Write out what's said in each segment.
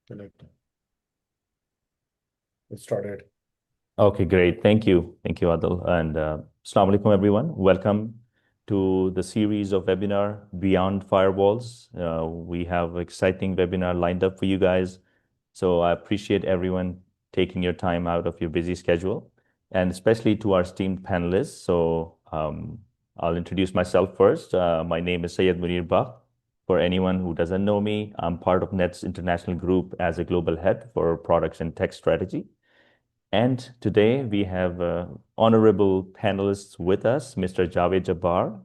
Connect. It started. Okay, great. Thank you. Thank you, Adil. And Assalamu alaikum, everyone. Welcome to the series of webinar Beyond Firewalls. We have exciting webinar lined up for you guys. So I appreciate everyone taking your time out of your busy schedule, and especially to our esteemed panelists. I'll introduce myself first. My name is Syed Muneer Bakht. For anyone who doesn't know me, I'm part of NET's international group as a global head for products and tech strategy. And today we have honorable panelists with us, Mr. Javed Jabbar.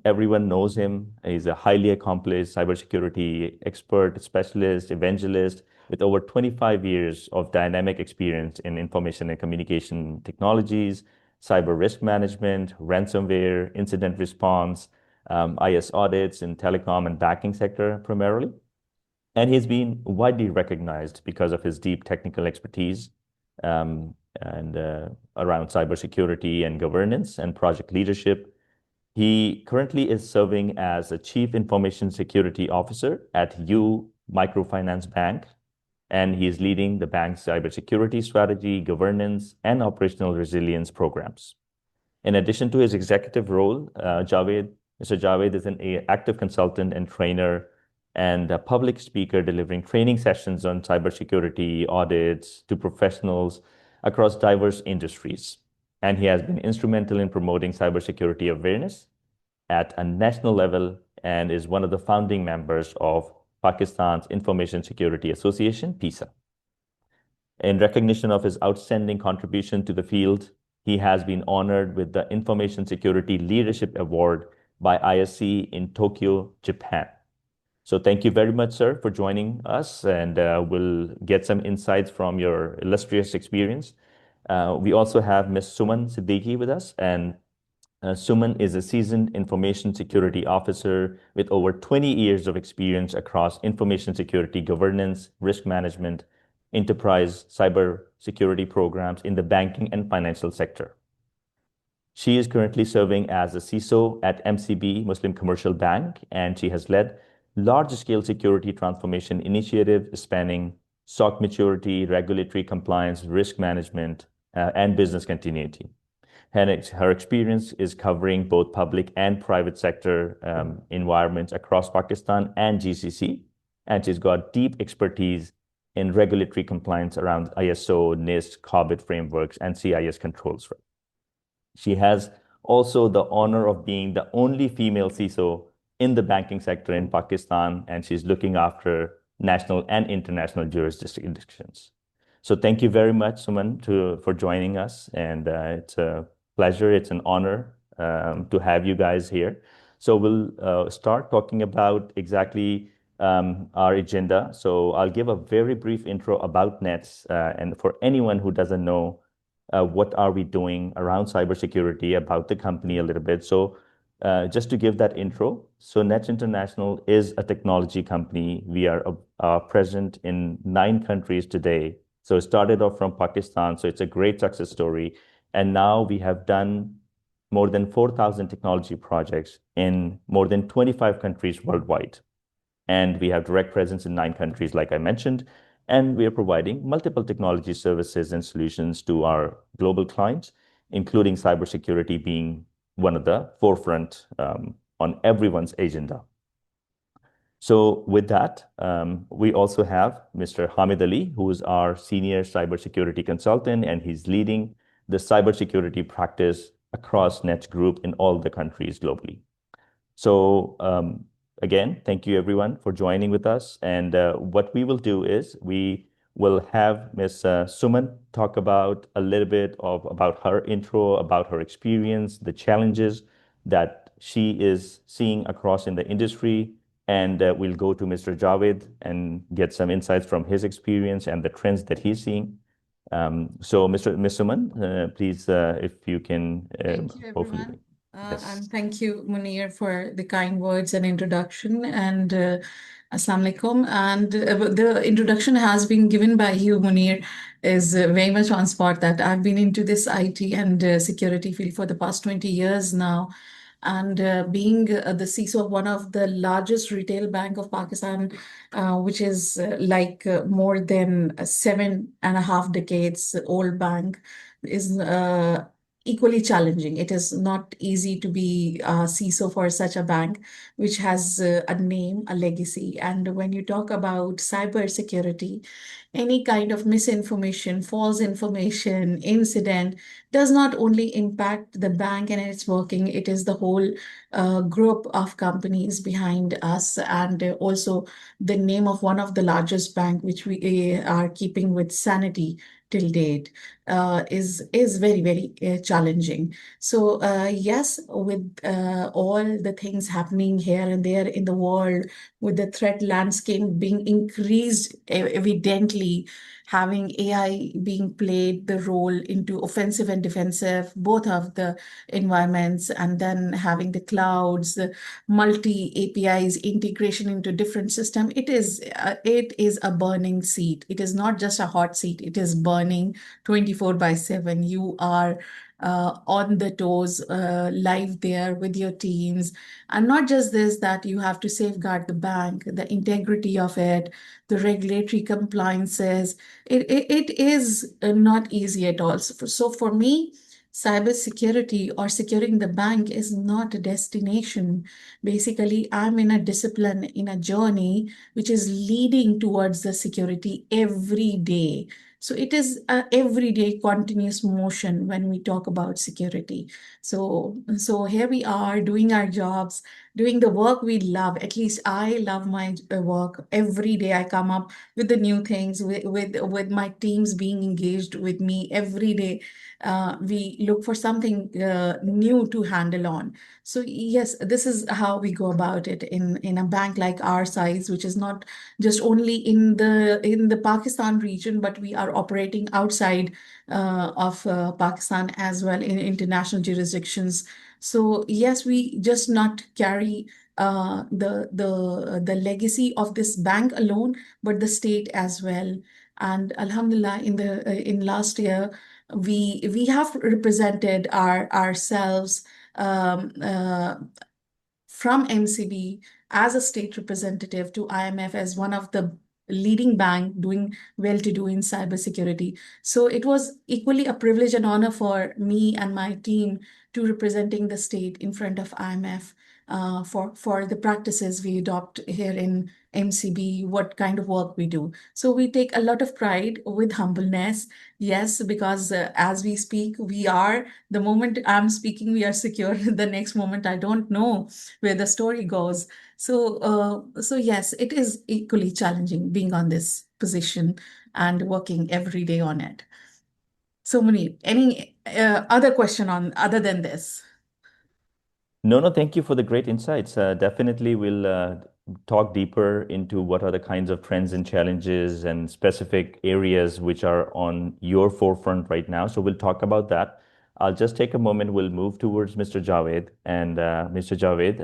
Everyone knows him. He's a highly accomplished cybersecurity expert, specialist, evangelist with over 25 years of dynamic experience in information and communication technologies, cyber risk management, ransomware, incident response, IS audits in telecom and banking sector primarily. And he's been widely recognized because of his deep technical expertise and around cybersecurity and governance and project leadership. He currently is serving as a Chief Information Security Officer at U Microfinance Bank, and he is leading the bank's cybersecurity strategy, governance, and operational resilience programs. In addition to his executive role, Mr. Javed is an active consultant and trainer and a public speaker delivering training sessions on cybersecurity audits to professionals across diverse industries. And he has been instrumental in promoting cybersecurity awareness at a national level and is one of the founding members of Pakistan's Information Security Association, PISA. In recognition of his outstanding contribution to the field, he has been honored with the Information Security Leadership Award by ISC in Tokyo, Japan. So thank you very much, sir, for joining us, and we'll get some insights from your illustrious experience. We also have Ms. Suman Siddiqui with us, and Suman is a seasoned information security officer with over 20 years of experience across information security governance, risk management, enterprise cyber security programs in the banking and financial sector. She is currently serving as a CISO at MCB, Muslim Commercial Bank, and she has led large-scale security transformation initiative spanning SOC maturity, regulatory compliance, risk management, and business continuity. Her experience is covering both public and private sector environments across Pakistan and GCC, and she's got deep expertise in regulatory compliance around ISO, NIST, COBIT frameworks, and CIS controls. She has also the honor of being the only female CISO in the banking sector in Pakistan, and she's looking after national and international jurisdictions. So thank you very much, Suman, for joining us, and it's a pleasure, it's an honor to have you guys here. So we'll start talking about exactly our agenda. So I'll give a very brief intro about NETS, and for anyone who doesn't know what are we doing around cybersecurity, about the company a little bit. So just to give that intro, so NETS International is a technology company. We are present in 9 countries today. So it started off from Pakistan, so it's a great success story. And now we have done more than 4,000 technology projects in more than 25 countries worldwide. And we have direct presence in 9 countries, like I mentioned. And we are providing multiple technology services and solutions to our global clients, including cybersecurity being one of the forefront on everyone's agenda. So with that, we also have Mr. Hamid Ali, who is our senior cybersecurity consultant, and he's leading the cybersecurity practice across NETS Group in all the countries globally. So again, thank you everyone for joining with us. And what we will do is we will have Ms. Suman talk about a little bit about her intro, about her experience, the challenges that she is seeing across in the industry. And we'll go to Mr. Javed and get some insights from his experience and the trends that he's seeing. So Ms. Suman, please, if you can Thank you, hopefully. everyone. Yes. And thank you, Muneer, for the kind words and introduction. And Assalamu alaikum. And the introduction has been given by you, Muneer, is very much on spot that I've been into this IT and security field for the past 20 years now. And being the CISO of one of the largest retail bank of Pakistan, which is more than 7.5 decades old bank, is equally challenging. It is not easy to be CISO for such a bank, which has a name, a legacy. And when you talk about cybersecurity, any kind of misinformation, false information, incident does not only impact the bank and its working, it is the whole group of companies behind us, and also the name of one of the largest bank, which we are keeping with sanity till date, is very, very challenging. So yes, with all the things happening here and there in the world, with the threat landscape being increased evidently, having AI being played the role into offensive and defensive, both of the environments, and then having the clouds, the multi APIs integration into different system, it is a burning seat. It is not just a hot seat. It is burning 24/7. You are on the toes, live there with your teams. And not just this, that you have to safeguard the bank, the integrity of it, the regulatory compliances. It is not easy at all. So for me, cybersecurity or securing the bank is not a destination. Basically, I'm in a discipline, in a journey, which is leading towards the security every day. So it is a everyday continuous motion when we talk about security. So here we are doing our jobs, doing the work we love. At least I love my work. Every day I come up with the new things, with my teams being engaged with me every day. We look for something new to handle on. So yes, this is how we go about it in a bank like our size, which is not just only in the Pakistan region, but we are operating outside of Pakistan as well in international jurisdictions. So yes, we just not carry the legacy of this bank alone, but the state as well. And Alhamdulillah, in last year, we have represented ourselves from MCB as a state representative to IMF as one of the leading bank doing well to do in cybersecurity. So it was equally a privilege and honor for me and my team to representing the state in front of IMF for the practices we adopt here in MCB, what kind of work we do. So we take a lot of pride with humbleness. Yes, because as we speak, the moment I'm speaking, we are secure. The next moment, I don't know where the story goes. So yes, it is equally challenging being on this position and working every day on it. So Muneer, any other question on other than this? No, no, thank you for the great insights. Definitely, we'll talk deeper into what are the kinds of trends and challenges and specific areas which are on your forefront right now. So we'll talk about that. I'll just take a moment. We'll move towards Mr. Javed. And Mr. Javed,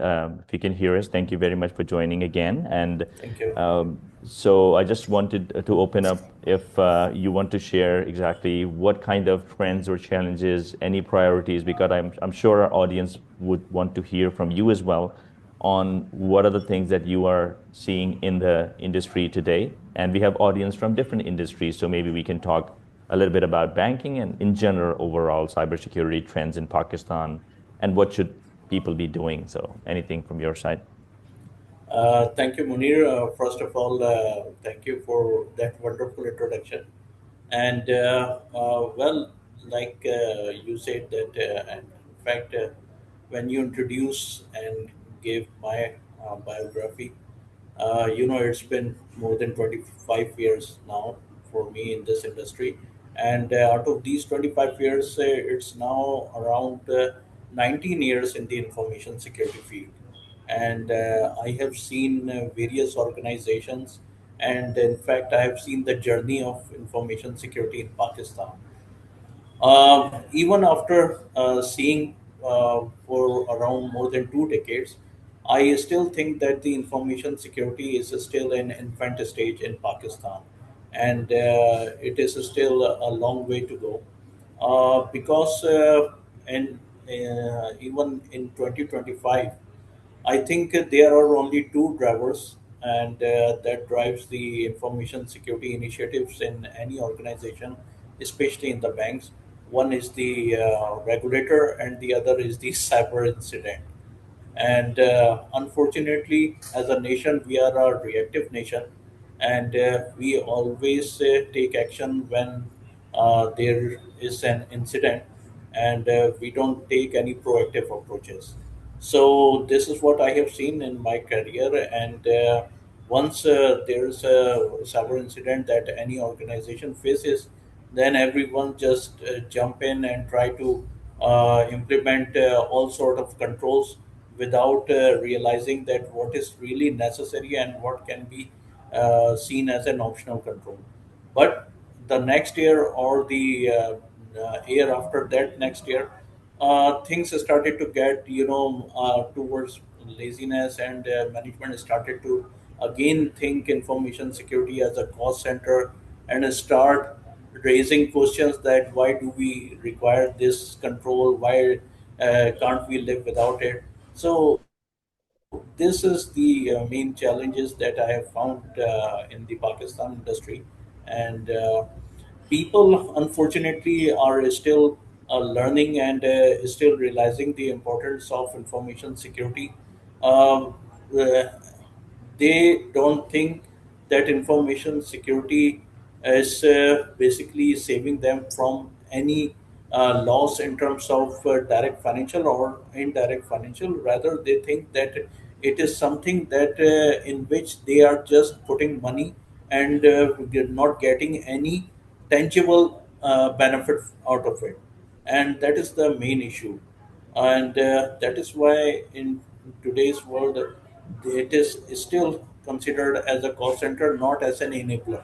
if you can hear us, thank you very much for joining again. And Thank you. so I just wanted to open up if you want to share exactly what kind of trends or challenges, any priorities, because I'm sure our audience would want to hear from you as well on what are the things that you are seeing in the industry today. And we have audience from different industries, so maybe we can talk a little bit about banking and in general overall cybersecurity trends in Pakistan and what should people be doing. So anything from your side? Thank you, Muneer. First of all, thank you for that wonderful introduction. And like you said that, and in fact, when you introduced and gave my biography, it's been more than 25 years now for me in this industry. And out of these 25 years, it's now around 19 years in the information security field. And I have seen various organizations, and in fact, I have seen the journey of information security in Pakistan. Even after seeing for around more than 2 decades, I still think that the information security is still an infant stage in Pakistan, and it is still a long way to go. Because in even in 2025, I think there are only two drivers, and that drives the information security initiatives in any organization, especially in the banks. One is the regulator, and the other is the cyber incident. And unfortunately, as a nation, we are a reactive nation, and we always take action when there is an incident, and we don't take any proactive approaches. So, this is what I have seen in my career. And once there's a cyber incident that any organization faces, then everyone just jump in and try to implement all sort of controls without realizing that what is really necessary and what can be seen as an optional control. But the next year or the year after that, next year, things started to get towards laziness, and management started to again think information security as a cost center, and start raising questions that why do we require this control, why can't we live without it. So this is the main challenges that I have found in the Pakistan industry. And people, unfortunately, are still learning and still realizing the importance of information security. Uh, they don't think that information security is basically saving them from any loss in terms of direct financial or indirect financial. Rather, they think that it is something that in which they are just putting money, and they're not getting any tangible benefit out of it. And that is the main issue. And that is why in today's world it is still considered as a call center, not as an enabler.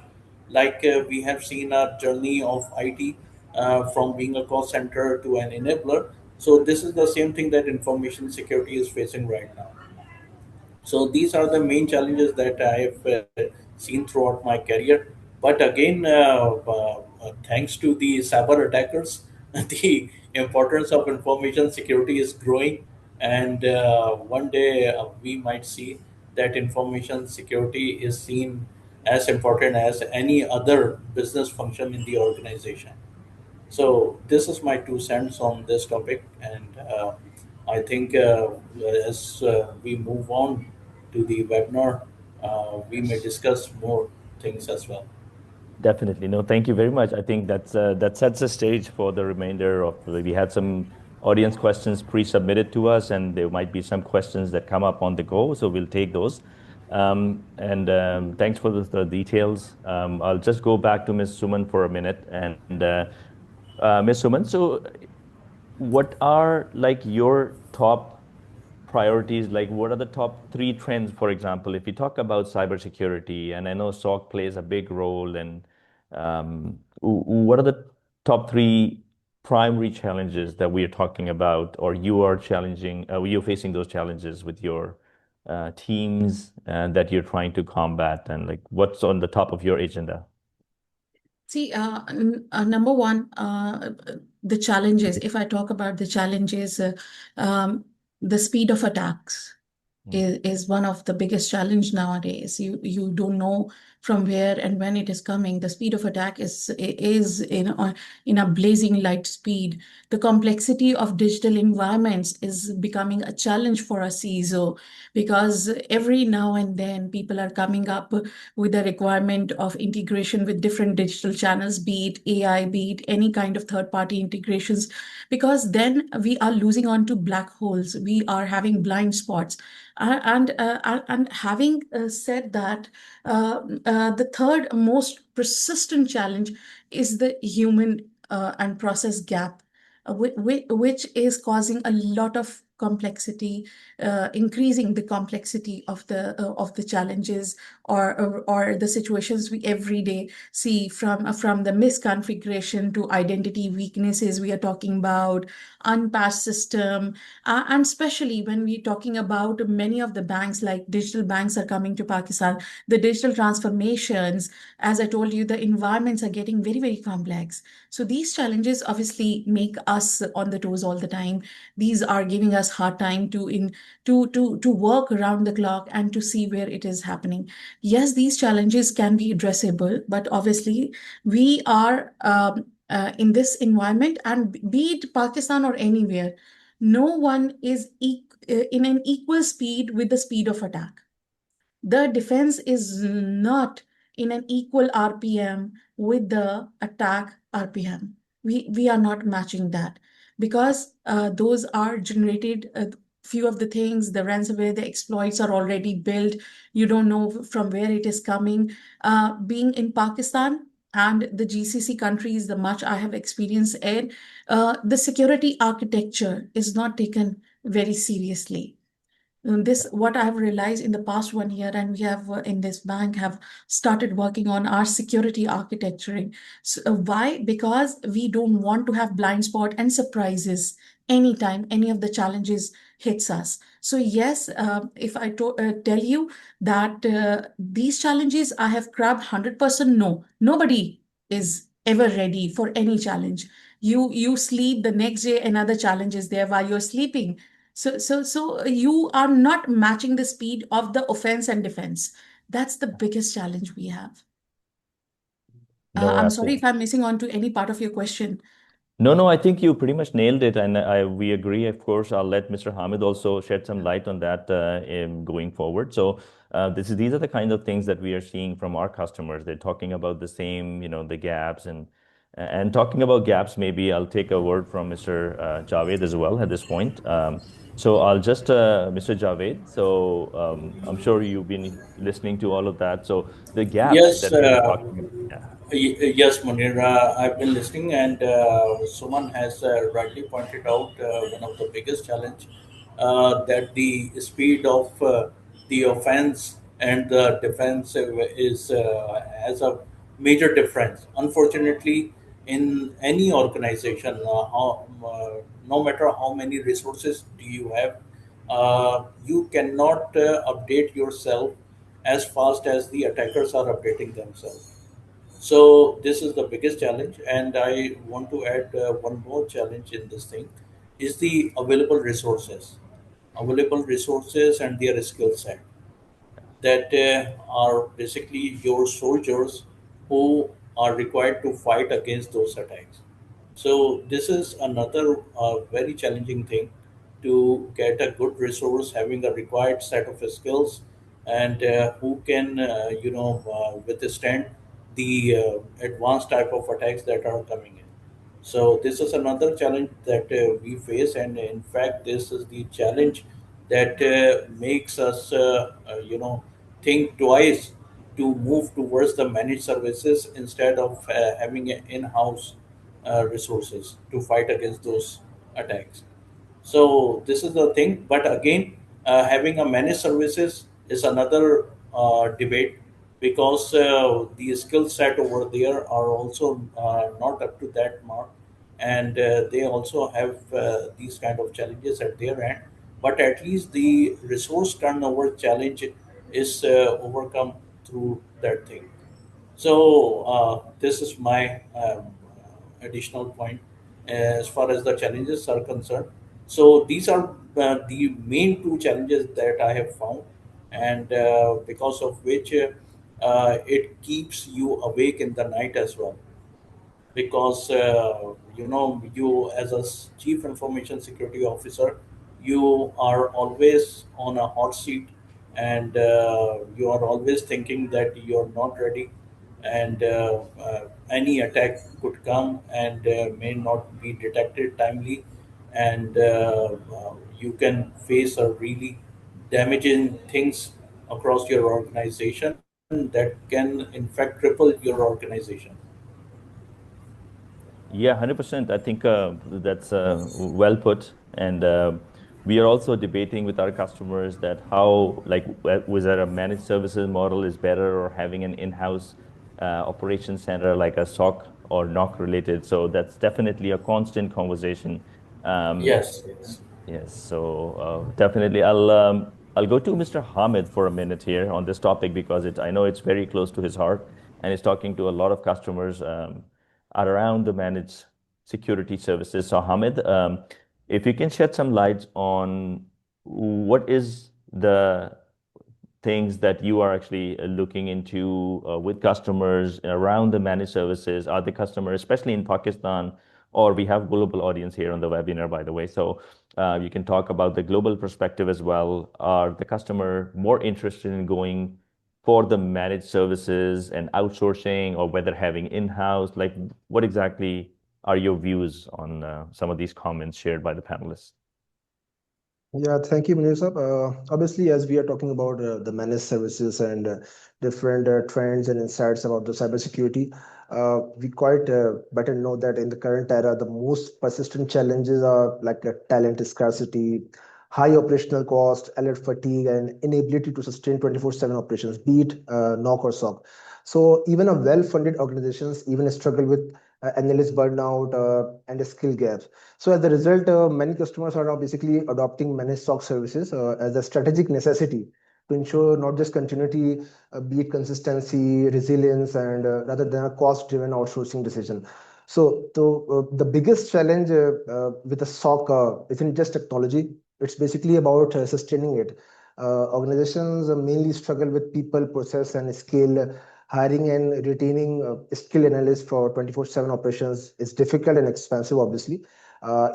Like we have seen a journey of IT from being a call center to an enabler. So this is the same thing that information security is facing right now. So these are the main challenges that I have seen throughout my career. But again, thanks to the cyber attackers, the importance of information security is growing, and one day we might see that information security is seen as important as any other business function in the organization. So this is my 2 cents on this topic, and I think as we move on to the webinar, we may discuss more things as well. Definitely. No, thank you very much. I think that sets the stage for the remainder of we had some audience questions pre-submitted to us, and there might be some questions that come up on the go, so we'll take those. And thanks for the details. I'll just go back to Ms. Suman for a minute. And Ms. Suman, so what are like your top priorities? Like, what are the top three trends, for example, if you talk about cybersecurity? And I know SOC plays a big role. And what are the top three primary challenges that we are talking about, or you are challenging, you're facing those challenges with your teams and that you're trying to combat, and like what's on the top of your agenda? See, number one, the challenges, if I talk about the challenges, the speed of attacks is one of the biggest challenge nowadays. You don't know from where and when it is coming. The speed of attack is in a blazing light speed. The complexity of digital environments is becoming a challenge for a CISO, because every now and then people are coming up with the requirement of integration with different digital channels, be it AI, be it any kind of third-party integrations, because then we are losing on to black holes. We are having blind spots. And having said that, the third most persistent challenge is the human and process gap, which is causing a lot of complexity, increasing the complexity of the challenges or the situations we every day see, from the misconfiguration to identity weaknesses we are talking about, unpatched system, and especially when we're talking about many of the banks, like digital banks are coming to Pakistan, the digital transformations, as I told you, the environments are getting very, very complex. So these challenges obviously make us on the toes all the time. These are giving us hard time to work around the clock and to see where it is happening. Yes, these challenges can be addressable, but obviously we are in this environment, and be it Pakistan or anywhere, no one is in an equal speed with the speed of attack. The defense is not in an equal RPM with the attack RPM. We are not matching that, because those are generated. Few of the things, the ransomware, the exploits are already built. You don't know from where it is coming. Being in Pakistan and the GCC countries, the much I have experienced in, the security architecture is not taken very seriously. This what I have realized in the past 1 year, and we have in this bank have started working on our security architecture. So, why? Because we don't want to have blind spot and surprises anytime any of the challenges hits us. So yes, if I tell you that these challenges I have grabbed 100%, no, nobody is ever ready for any challenge. You sleep, the next day another challenge is there while you're sleeping. So you are not matching the speed of the offense and defense. That's the biggest challenge we have. No, I'm sorry absolutely. if I'm missing on to any part of your question. No, I think you pretty much nailed it, and we agree. Of course, I'll let Mr. Hamid also shed some light on that in going forward. So, these are the kind of things that we are seeing from our customers. They're talking about the same, the gaps, and talking about gaps. Maybe I'll take a word from Mr. Javed as well at this point. So I'll just Mr. Javed. So I'm sure you've been listening to all of that. So the gaps Yes, that we were talking about. Yeah. Yes, Muneer, I've been listening, and Suman has rightly pointed out one of the biggest challenge, that the speed of the offense and the defense is has a major difference. Unfortunately, in any organization, no matter how many resources do you have, you cannot update yourself as fast as the attackers are updating themselves. So this is the biggest challenge, and I want to add one more challenge in this thing is the available resources and their skill set that are basically your soldiers who are required to fight against those attacks. So this is another very challenging thing to get a good resource having a required set of skills and who can withstand the advanced type of attacks that are coming in. So this is another challenge that we face, and in fact, this is the challenge that makes us, think twice to move towards the managed services instead of having in-house resources to fight against those attacks. So this is the thing. But again, having a managed services is another debate because the skill set over there are also not up to that mark, and they also have these kind of challenges at their end. But at least the resource turnover challenge is overcome through that thing. So this is my additional point as far as the challenges are concerned. So these are the main two challenges that I have found, and because of which it keeps you awake in the night as well because you as a chief information security officer, you are always on a hot seat, and you are always thinking that you're not ready, and any attack could come and may not be detected timely, and you can face a really damaging things across your organization that can in fact cripple your organization. Yeah, 100%. I think that's well put. And we are also debating with our customers that how, like, was there a managed services model is better or having an in-house operation center like a SOC or NOC related. So that's definitely a constant conversation. Um, Yes, yes. Yes, so definitely I'll go to Mr. Hamid for a minute here on this topic because I know it's very close to his heart and he's talking to a lot of customers around the managed security services. So Hamid, if you can shed some light on what is the things that you are actually looking into with customers around the managed services? Are the customers, especially in Pakistan, or we have global audience here on the webinar, by the way. So you can talk about the global perspective as well. Are the customer more interested in going for the managed services and outsourcing, or whether having in-house? Like, what exactly are your views on some of these comments shared by the panelists? Yeah, thank you, Muneer sir. Obviously, as we are talking about the managed services and different trends and insights about the cybersecurity, we quite better know that in the current era, the most persistent challenges are like talent scarcity, high operational cost, alert fatigue, and inability to sustain 24/7 operations, be it NOC or SOC. So even a well-funded organizations even struggle with analyst burnout and skill gaps. So as a result, many customers are now basically adopting managed SOC services as a strategic necessity to ensure not just continuity, be it consistency, resilience, and rather than a cost-driven outsourcing decision. So the biggest challenge with a SOC isn't just technology; it's basically about sustaining it. Organizations mainly struggle with people, process, and scale. Hiring and retaining skilled analysts for 24/7 operations is difficult and expensive, obviously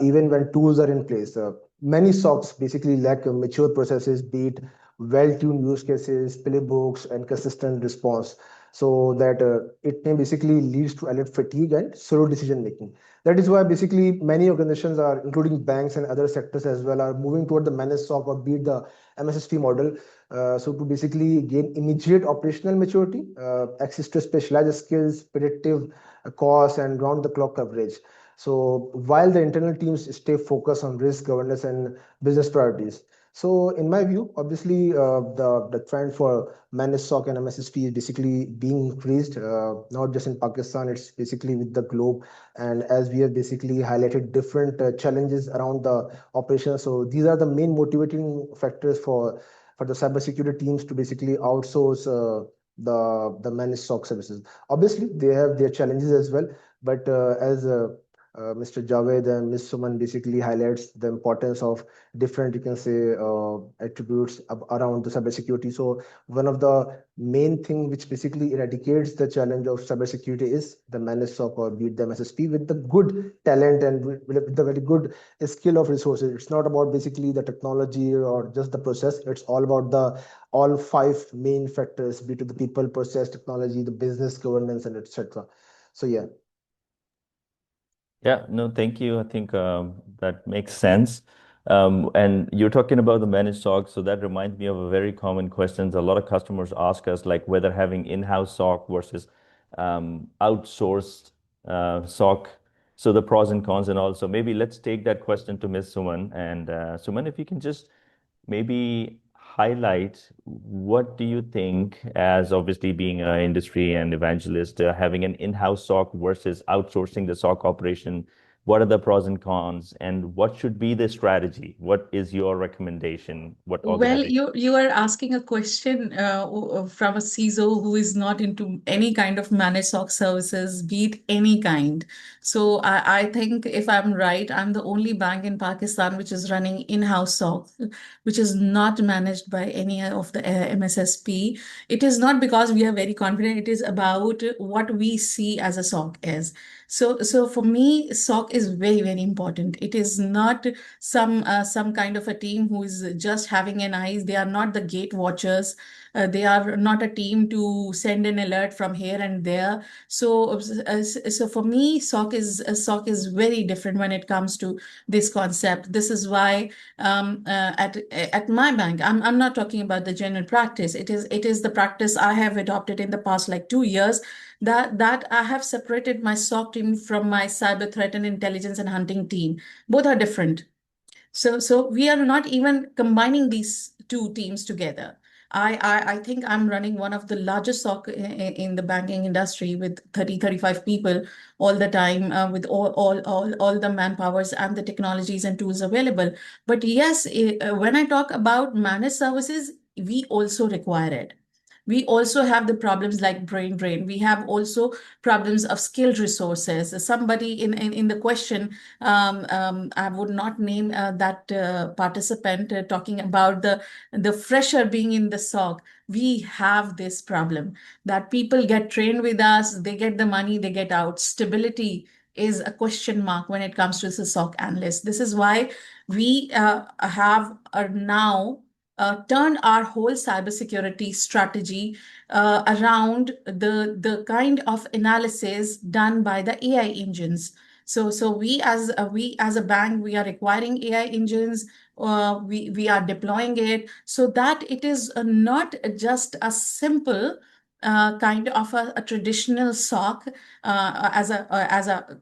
even when tools are in place. Many SOCs basically lack mature processes, be it well-tuned use cases, playbooks, and consistent response. So that it may basically leads to alert fatigue and slow decision making. That is why basically many organizations are, including banks and other sectors as well, are moving toward the managed SOC or be it the MSSP model. So to basically gain immediate operational maturity, access to specialized skills, predictive costs, and round-the-clock coverage. So while the internal teams stay focused on risk governance and business priorities. So in my view, obviously the trend for managed SOC and MSSP is basically being increased, not just in Pakistan, it's basically with the globe. And as we have basically highlighted different challenges around the operation. So these are the main motivating factors for the cybersecurity teams to basically outsource the managed SOC services. Obviously, they have their challenges as well, but as Mr. Javed and Ms. Suman basically highlights the importance of different, you can say, attributes around the cybersecurity. So one of the main thing which basically eradicates the challenge of cybersecurity is the managed SOC or be it the MSSP with the good talent and with the very good skill of resources. It's not about basically the technology or just the process. It's all about the all five main factors, be it the people, process, technology, the business governance, and etc. So yeah. Yeah, no, thank you. I think that makes sense. And you're talking about the managed SOC, so that reminds me of a very common questions. A lot of customers ask us like whether having in-house SOC versus outsourced SOC. So the pros and cons and also maybe let's take that question to Ms. Suman. And Suman, if you can just maybe highlight what do you think as obviously being an industry and evangelist, having an in-house SOC versus outsourcing the SOC operation, what are the pros and cons and what should be the strategy? What is your recommendation? What Well, organization? you are asking a question from a CISO who is not into any kind of managed SOC services, be it any kind. So I think if I'm right, I'm the only bank in Pakistan which is running in-house SOC, which is not managed by any of the MSSP. It is not because we are very confident. It is about what we see as a SOC is. So for me, SOC is very, very important. It is not some kind of a team who is just having an eyes. They are not the gate watchers. They are not a team to send an alert from here and there. So for me, SOC is very different when it comes to this concept. This is why at my bank, I'm not talking about the general practice. It is the practice I have adopted in the past like 2 years, that I have separated my SOC team from my cyber threat and intelligence and hunting team. Both are different. So we are not even combining these two teams together. I think I'm running one of the largest SOC in the banking industry with 35 people all the time, with all the manpowers and the technologies and tools available. But yes, when I talk about managed services, we also require it. We also have the problems like brain drain. We have also problems of skilled resources. Somebody in the question, I would not name that participant, talking about the fresher being in the SOC. We have this problem that people get trained with us, they get the money, they get out. Stability is a question mark when it comes to the SOC analyst. This is why we have now turned our whole cybersecurity strategy around the kind of analysis done by the AI engines. So we as a bank, we are requiring AI engines. We are deploying it so that it is not just a simple kind of a traditional SOC as a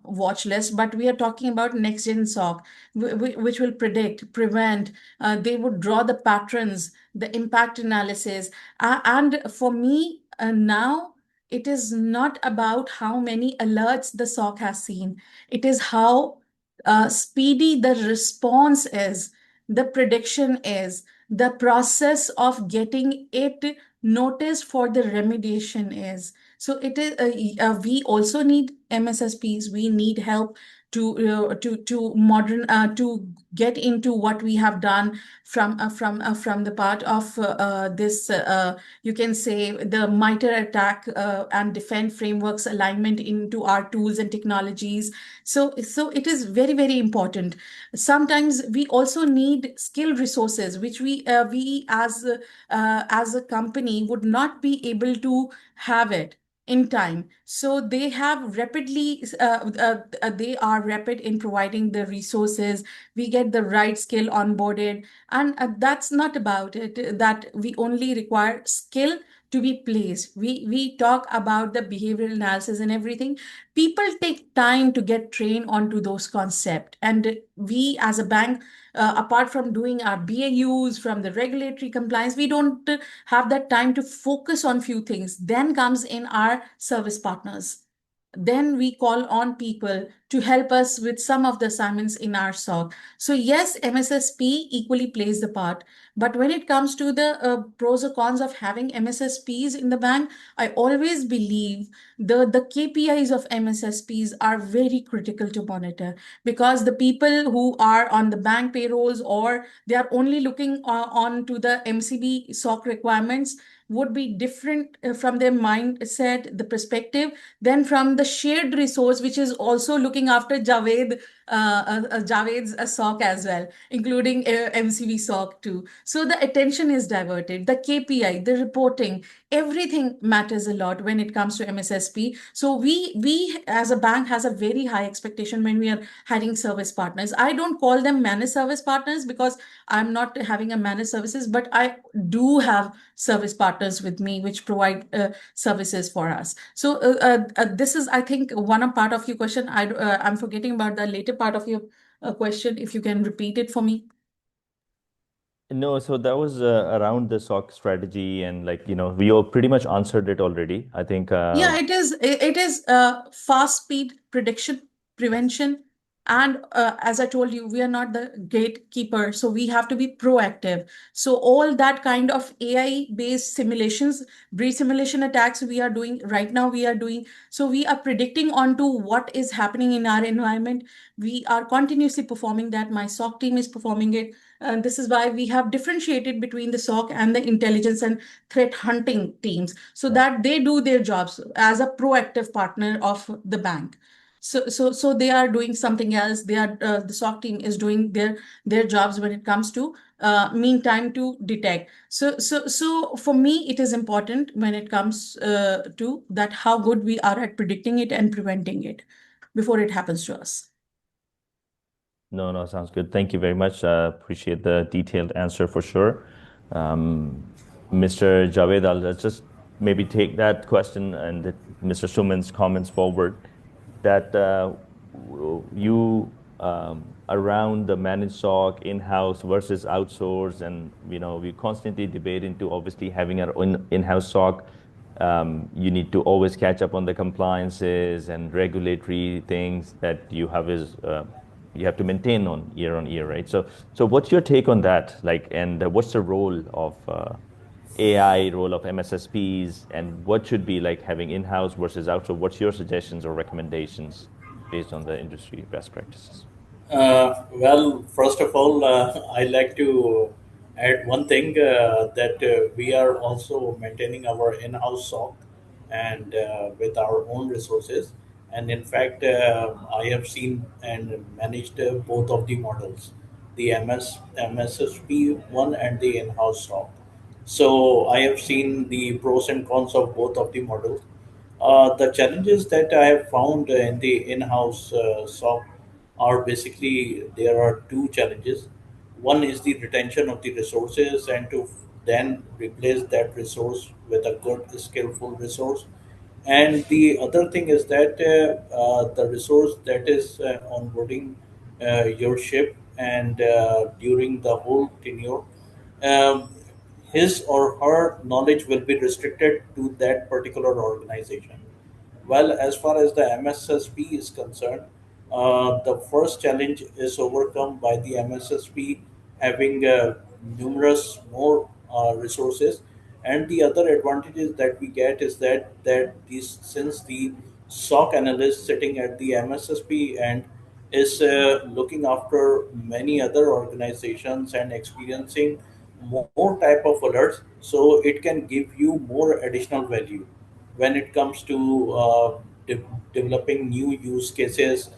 watch list, but we are talking about next gen SOC, which will predict, prevent. They would draw the patterns, the impact analysis, and for me now, it is not about how many alerts the SOC has seen. It is how speedy the response is, the prediction is, the process of getting it noticed for the remediation is. So it is. We also need MSSPs. We need help to modern to get into what we have done from the part of this, you can say, the MITRE attack and defend frameworks alignment into our tools and technologies. So it is very, very important. Sometimes we also need skilled resources, which we as a company would not be able to have it in time. So they have rapidly, they are rapid in providing the resources. We get the right skill onboarded. And that's not about it, that we only require skill to be placed. We talk about the behavioral analysis and everything. People take time to get trained onto those concepts. And we as a bank, apart from doing our BAUs, from the regulatory compliance, we don't have that time to focus on few things. Then comes in our service partners. Then we call on people to help us with some of the assignments in our SOC. So yes, MSSP equally plays the part. But when it comes to the pros or cons of having MSSPs in the bank, I always believe the KPIs of MSSPs are very critical to monitor, because the people who are on the bank payrolls, or they are only looking on to the MCB SOC requirements, would be different from their mindset, the perspective, than from the shared resource, which is also looking after Javed's SOC as well, including MCV SOC too. So the attention is diverted. The KPI, the reporting, everything matters a lot when it comes to MSSP. So we as a bank has a very high expectation when we are hiring service partners. I don't call them managed service partners because I'm not having a managed services, but I do have service partners with me which provide services for us. So this is, I think, one part of your question. I'm forgetting about the later part of your question. If you can repeat it for me. No, so that was around the SOC strategy, and like, we all pretty much answered it already. I think Yeah, it is fast speed prediction, prevention, and as I told you, we are not the gatekeeper, so we have to be proactive. So all that kind of AI-based simulations, breach simulation attacks we are doing right now, we are doing. So we are predicting onto what is happening in our environment. We are continuously performing that. My SOC team is performing it. And this is why we have differentiated between the SOC and the intelligence and threat hunting teams, so yeah. that they do their jobs as a proactive partner of the bank. So they are doing something else. They are the SOC team is doing their jobs when it comes to meantime to detect. So for me, it is important when it comes to that how good we are at predicting it and preventing it before it happens to us. No, sounds good. Thank you very much. Appreciate the detailed answer for sure. Um, Mr. Javed, I'll just maybe take that question and Mr. Suman's comments forward. That you around the managed SOC in-house versus outsourced, and we constantly debate into obviously having our own in-house SOC. You need to always catch up on the compliances and regulatory things that you have to maintain on year, right? So what's your take on that? Like, and what's the role of AI, role of MSSPs, and what should be like having in-house versus outsourced? What's your suggestions or recommendations based on the industry best practices? Well, first of all, I like to add one thing that we are also maintaining our in-house SOC and with our own resources. And in fact, I have seen and managed both of the models, the MSSP one and the in-house SOC. So I have seen the pros and cons of both of the models. The challenges that I have found in the in-house SOC are basically there are two challenges. One is the retention of the resources and to then replace that resource with a good, skillful resource. And the other thing is that the resource that is onboarding your ship and during the whole tenure, um, his or her knowledge will be restricted to that particular organization. Well, as far as the MSSP is concerned, the first challenge is overcome by the MSSP having numerous more resources, and the other advantages that we get is that these since the SOC analyst sitting at the MSSP end is looking after many other organizations and experiencing more type of alerts, so it can give you more additional value when it comes to developing new use cases,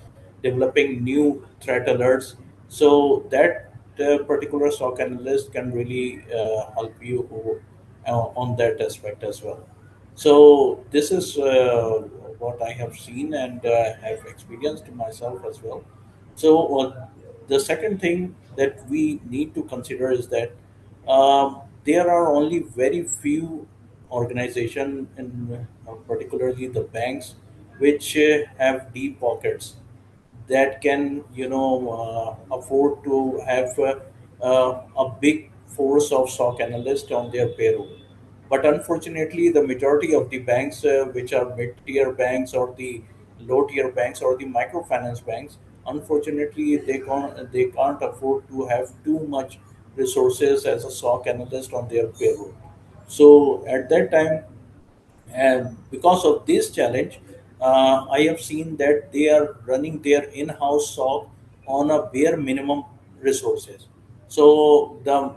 developing new threat alerts. So that particular SOC analyst can really help you on that aspect as well. So this is what I have seen and have experienced myself as well. So the second thing that we need to consider is that there are only very few organization, in particularly the banks, which have deep pockets that can afford to have a big force of SOC analysts on their payroll. But unfortunately, the majority of the banks, which are mid-tier banks or the low-tier banks or the microfinance banks, unfortunately, they can't afford to have too much resources as a SOC analyst on their payroll. So at that time, and because of this challenge, I have seen that they are running their in-house SOC on a bare minimum resources. So the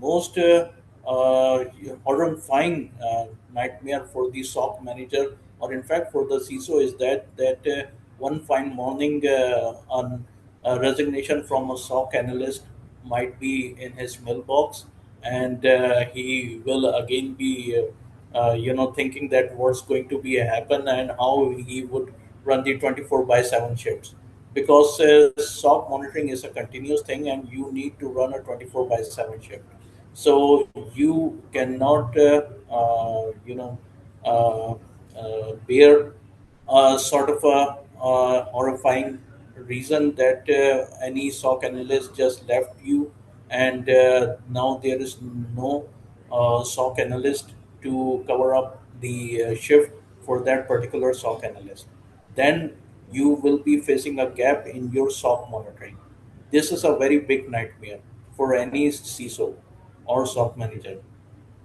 most horrifying nightmare for the SOC manager, or in fact for the CISO, is that one fine morning, a resignation from a SOC analyst might be in his mailbox, and he will again be thinking that what's going to be happen and how he would run the 24 by 7 shifts, because SOC monitoring is a continuous thing and you need to run a 24 by 7 shift. So you cannot bear sort of a horrifying reason that any SOC analyst just left you, and now there is no SOC analyst to cover up the shift for that particular SOC analyst. Then you will be facing a gap in your SOC monitoring. This is a very big nightmare for any CISO or SOC manager.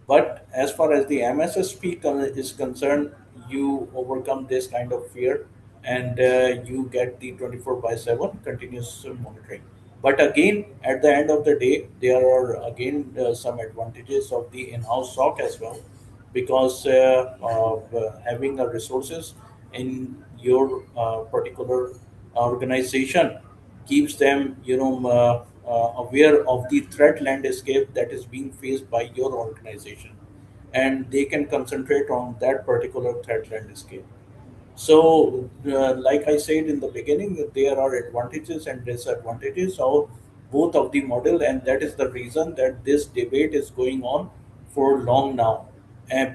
But as far as the MSSP is concerned, you overcome this kind of fear and you get the 24 by 7 continuous monitoring. But again, at the end of the day, there are again some advantages of the in house SOC as well, because of having the resources in your particular organization keeps them aware of the threat landscape that is being faced by your organization, and they can concentrate on that particular threat landscape. So, like I said in the beginning, there are advantages and disadvantages of both of the model, and that is the reason that this debate is going on for long now.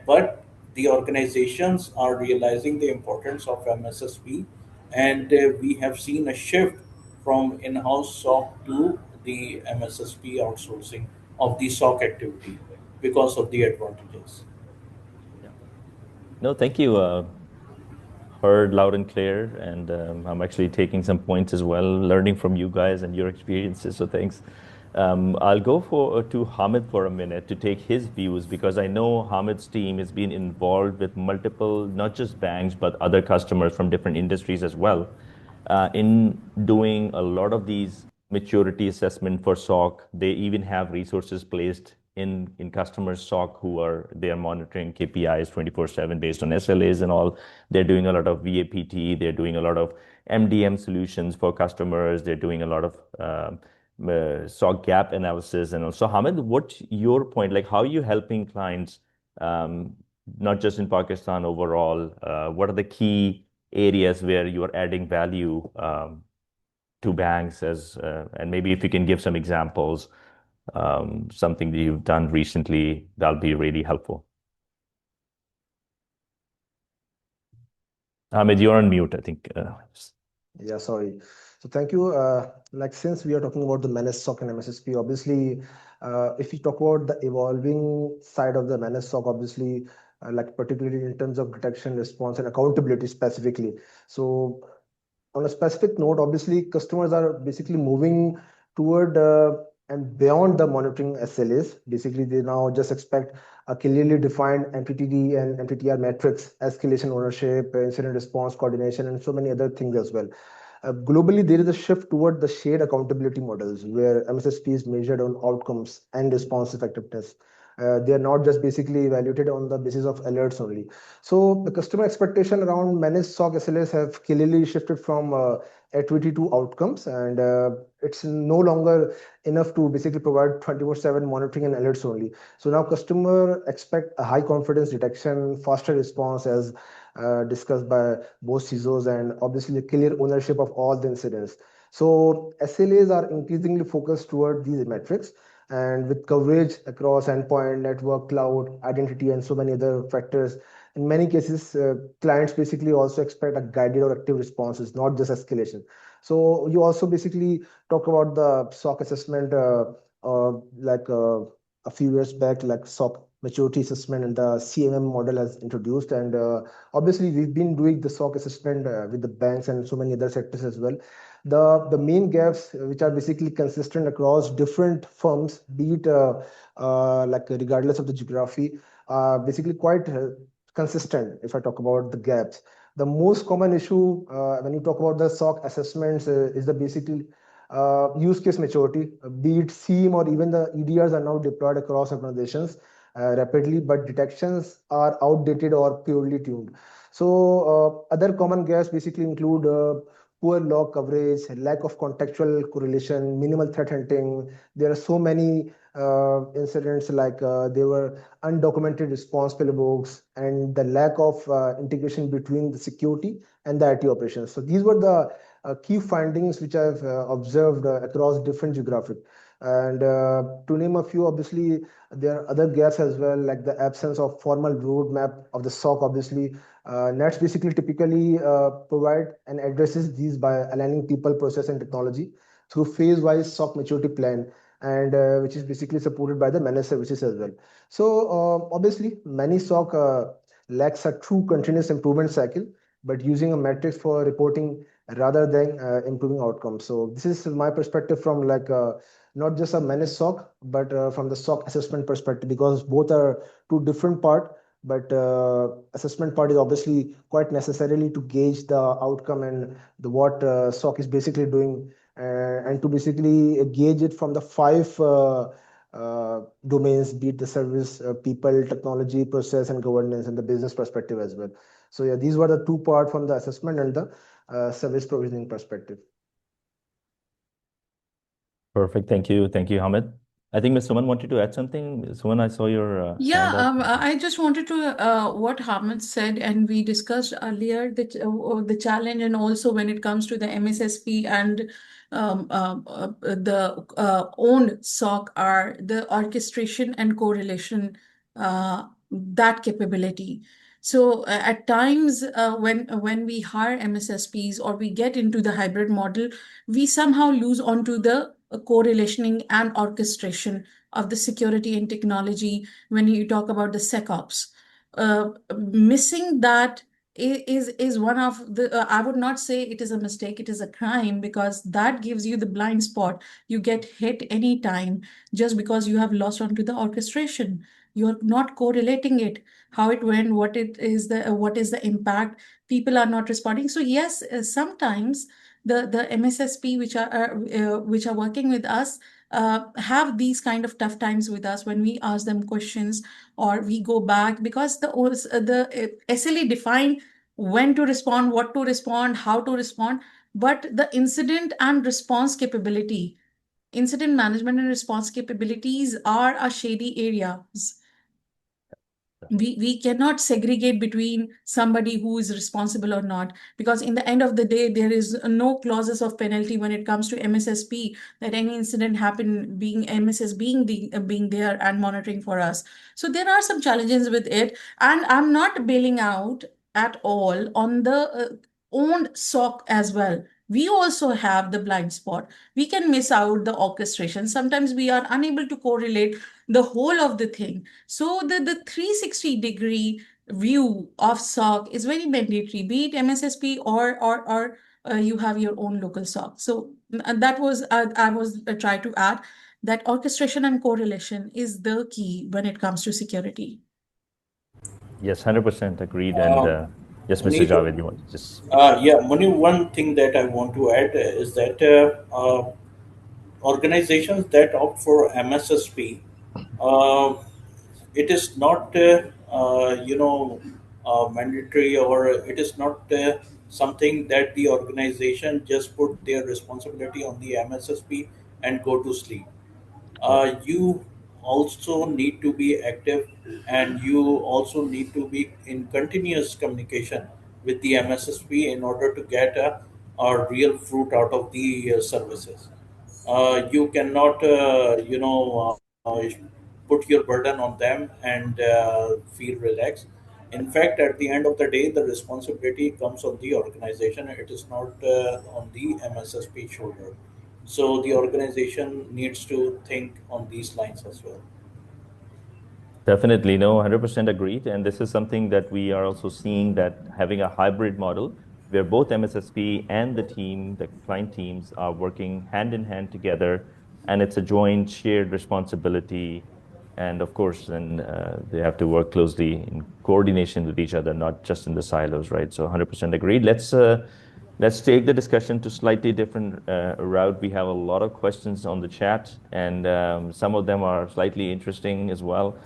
But the organizations are realizing the importance of MSSP, and we have seen a shift from in-house SOC to the MSSP outsourcing of the SOC activity because of the advantages. Yeah. No, thank you. Heard loud and clear, and I'm actually taking some points as well, learning from you guys and your experiences. So thanks. I'll go for to Hamid for a minute to take his views because I know Hamid's team has been involved with multiple, not just banks, but other customers from different industries as well, in doing a lot of these maturity assessment for SOC. They even have resources placed in customers SOC who are they are monitoring KPIs 24/7 based on SLAs and all. They're doing a lot of VAPT. They're doing a lot of MDM solutions for customers. They're doing a lot of SOC gap analysis and also Hamid, what's your point? Like, how are you helping clients, um, not just in Pakistan overall? What are the key areas where you are adding value to banks as and maybe if you can give some examples, something that you've done recently, that'll be really helpful. Hamid, you're on mute, I think. Yeah, sorry. So thank you. Like since we are talking about the managed SOC and MSSP, obviously, if we talk about the evolving side of the managed SOC, obviously, like particularly in terms of detection, response, and accountability specifically. So on a specific note, obviously, customers are basically moving toward and beyond the monitoring SLAs. Basically, they now just expect a clearly defined MTTD and MTTR metrics, escalation ownership, incident response coordination, and so many other things as well. Globally, there is a shift toward the shared accountability models where MSSP is measured on outcomes and response effectiveness. They are not just basically evaluated on the basis of alerts only. So the customer expectation around managed SOC SLAs have clearly shifted from activity to outcomes, and it's no longer enough to basically provide 24/7 monitoring and alerts only. So now customer expect a high confidence detection, faster response as discussed by both CISOs, and obviously a clear ownership of all the incidents. So SLAs are increasingly focused toward these metrics and with coverage across endpoint, network, cloud, identity, and so many other factors. In many cases, clients basically also expect a guided or active responses, not just escalation. So you also basically talk about the SOC assessment, like a few years back, like SOC maturity assessment and the CMM model has introduced. And obviously, we've been doing the SOC assessment with the banks and so many other sectors as well. The main gaps which are basically consistent across different firms, be it like regardless of the geography, are basically quite consistent. If I talk about the gaps, the most common issue when you talk about the SOC assessments is the basically use case maturity, be it SIEM or even the EDRs are now deployed across organizations rapidly, but detections are outdated or purely tuned. So other common gaps basically include poor log coverage, lack of contextual correlation, minimal threat hunting. There are so many incidents like there were undocumented response playbooks and the lack of integration between the security and the IT operations. So these were the key findings which I've observed across different geographic. And to name a few, obviously, there are other gaps as well, like the absence of formal roadmap of the SOC, obviously, Nets basically typically provide and addresses these by aligning people, process, and technology through phase-wise SOC maturity plan, and which is basically supported by the managed services as well. So obviously, many SOC lacks a true continuous improvement cycle, but using a metrics for reporting rather than improving outcomes. So this is my perspective from like not just a managed SOC, but from the SOC assessment perspective, because both are two different part, but assessment part is obviously quite necessarily to gauge the outcome and the what SOC is basically doing, and to basically gauge it from the five domains, be it the service, people, technology, process, and governance, and the business perspective as well. So yeah, these were the two part from the assessment and the service provisioning perspective. Perfect. Thank you. Thank you, Hamid. I think Ms. Suman wanted to add something. Suman, I saw your Yeah, hand up. I just wanted to what Hamid said, and we discussed earlier the challenge, and also when it comes to the MSSP and the own SOC are the orchestration and correlation that capability. So at times when we hire MSSPs or we get into the hybrid model, we somehow lose onto the correlationing and orchestration of the security and technology when you talk about the SecOps. Missing that is one of the I would not say it is a mistake, it is a crime, because that gives you the blind spot. You get hit anytime just because you have lost onto the orchestration. You're not correlating it, how it went, what is the impact. People are not responding. So yes, sometimes the MSSP which are working with us have these kind of tough times with us when we ask them questions or we go back, because the SLA define when to respond, what to respond, how to respond, but the incident management and response capabilities are a shady areas. We cannot segregate between somebody who is responsible or not, because in the end of the day there is no clauses of penalty when it comes to MSSP, that any incident happen being MSS being there and monitoring for us. So there are some challenges with it, and I'm not bailing out at all on the owned SOC as well. We also have the blind spot. We can miss out the orchestration. Sometimes we are unable to correlate the whole of the thing. So the 360-degree view of SOC is very mandatory, be it MSSP or you have your own local SOC. So that was I was trying to add that orchestration and correlation is the key when it comes to security. Yes, 100% agreed. And Uh, yes, Mr. Muneer, Javed, you want to just. yeah, Muneer, one thing that I want to add is that organizations that opt for MSSP, uh, it is not mandatory, or it is not something that the organization just put their responsibility on the MSSP and go to sleep. Yeah. You also need to be active, and you also need to be in continuous communication with the MSSP in order to get a real fruit out of the services. You cannot put your burden on them and feel relaxed. In fact, at the end of the day, the responsibility comes on the organization. It is not on the MSSP shoulder. So the organization needs to think on these lines as well. Definitely, no, 100% agreed. And this is something that we are also seeing, that having a hybrid model where both MSSP and the team, the client teams, are working hand in hand together, and it's a joint shared responsibility. And of course, then they have to work closely in coordination with each other, not just in the silos, right? So 100% agreed. Let's take the discussion to slightly different route. We have a lot of questions on the chat, and some of them are slightly interesting as well.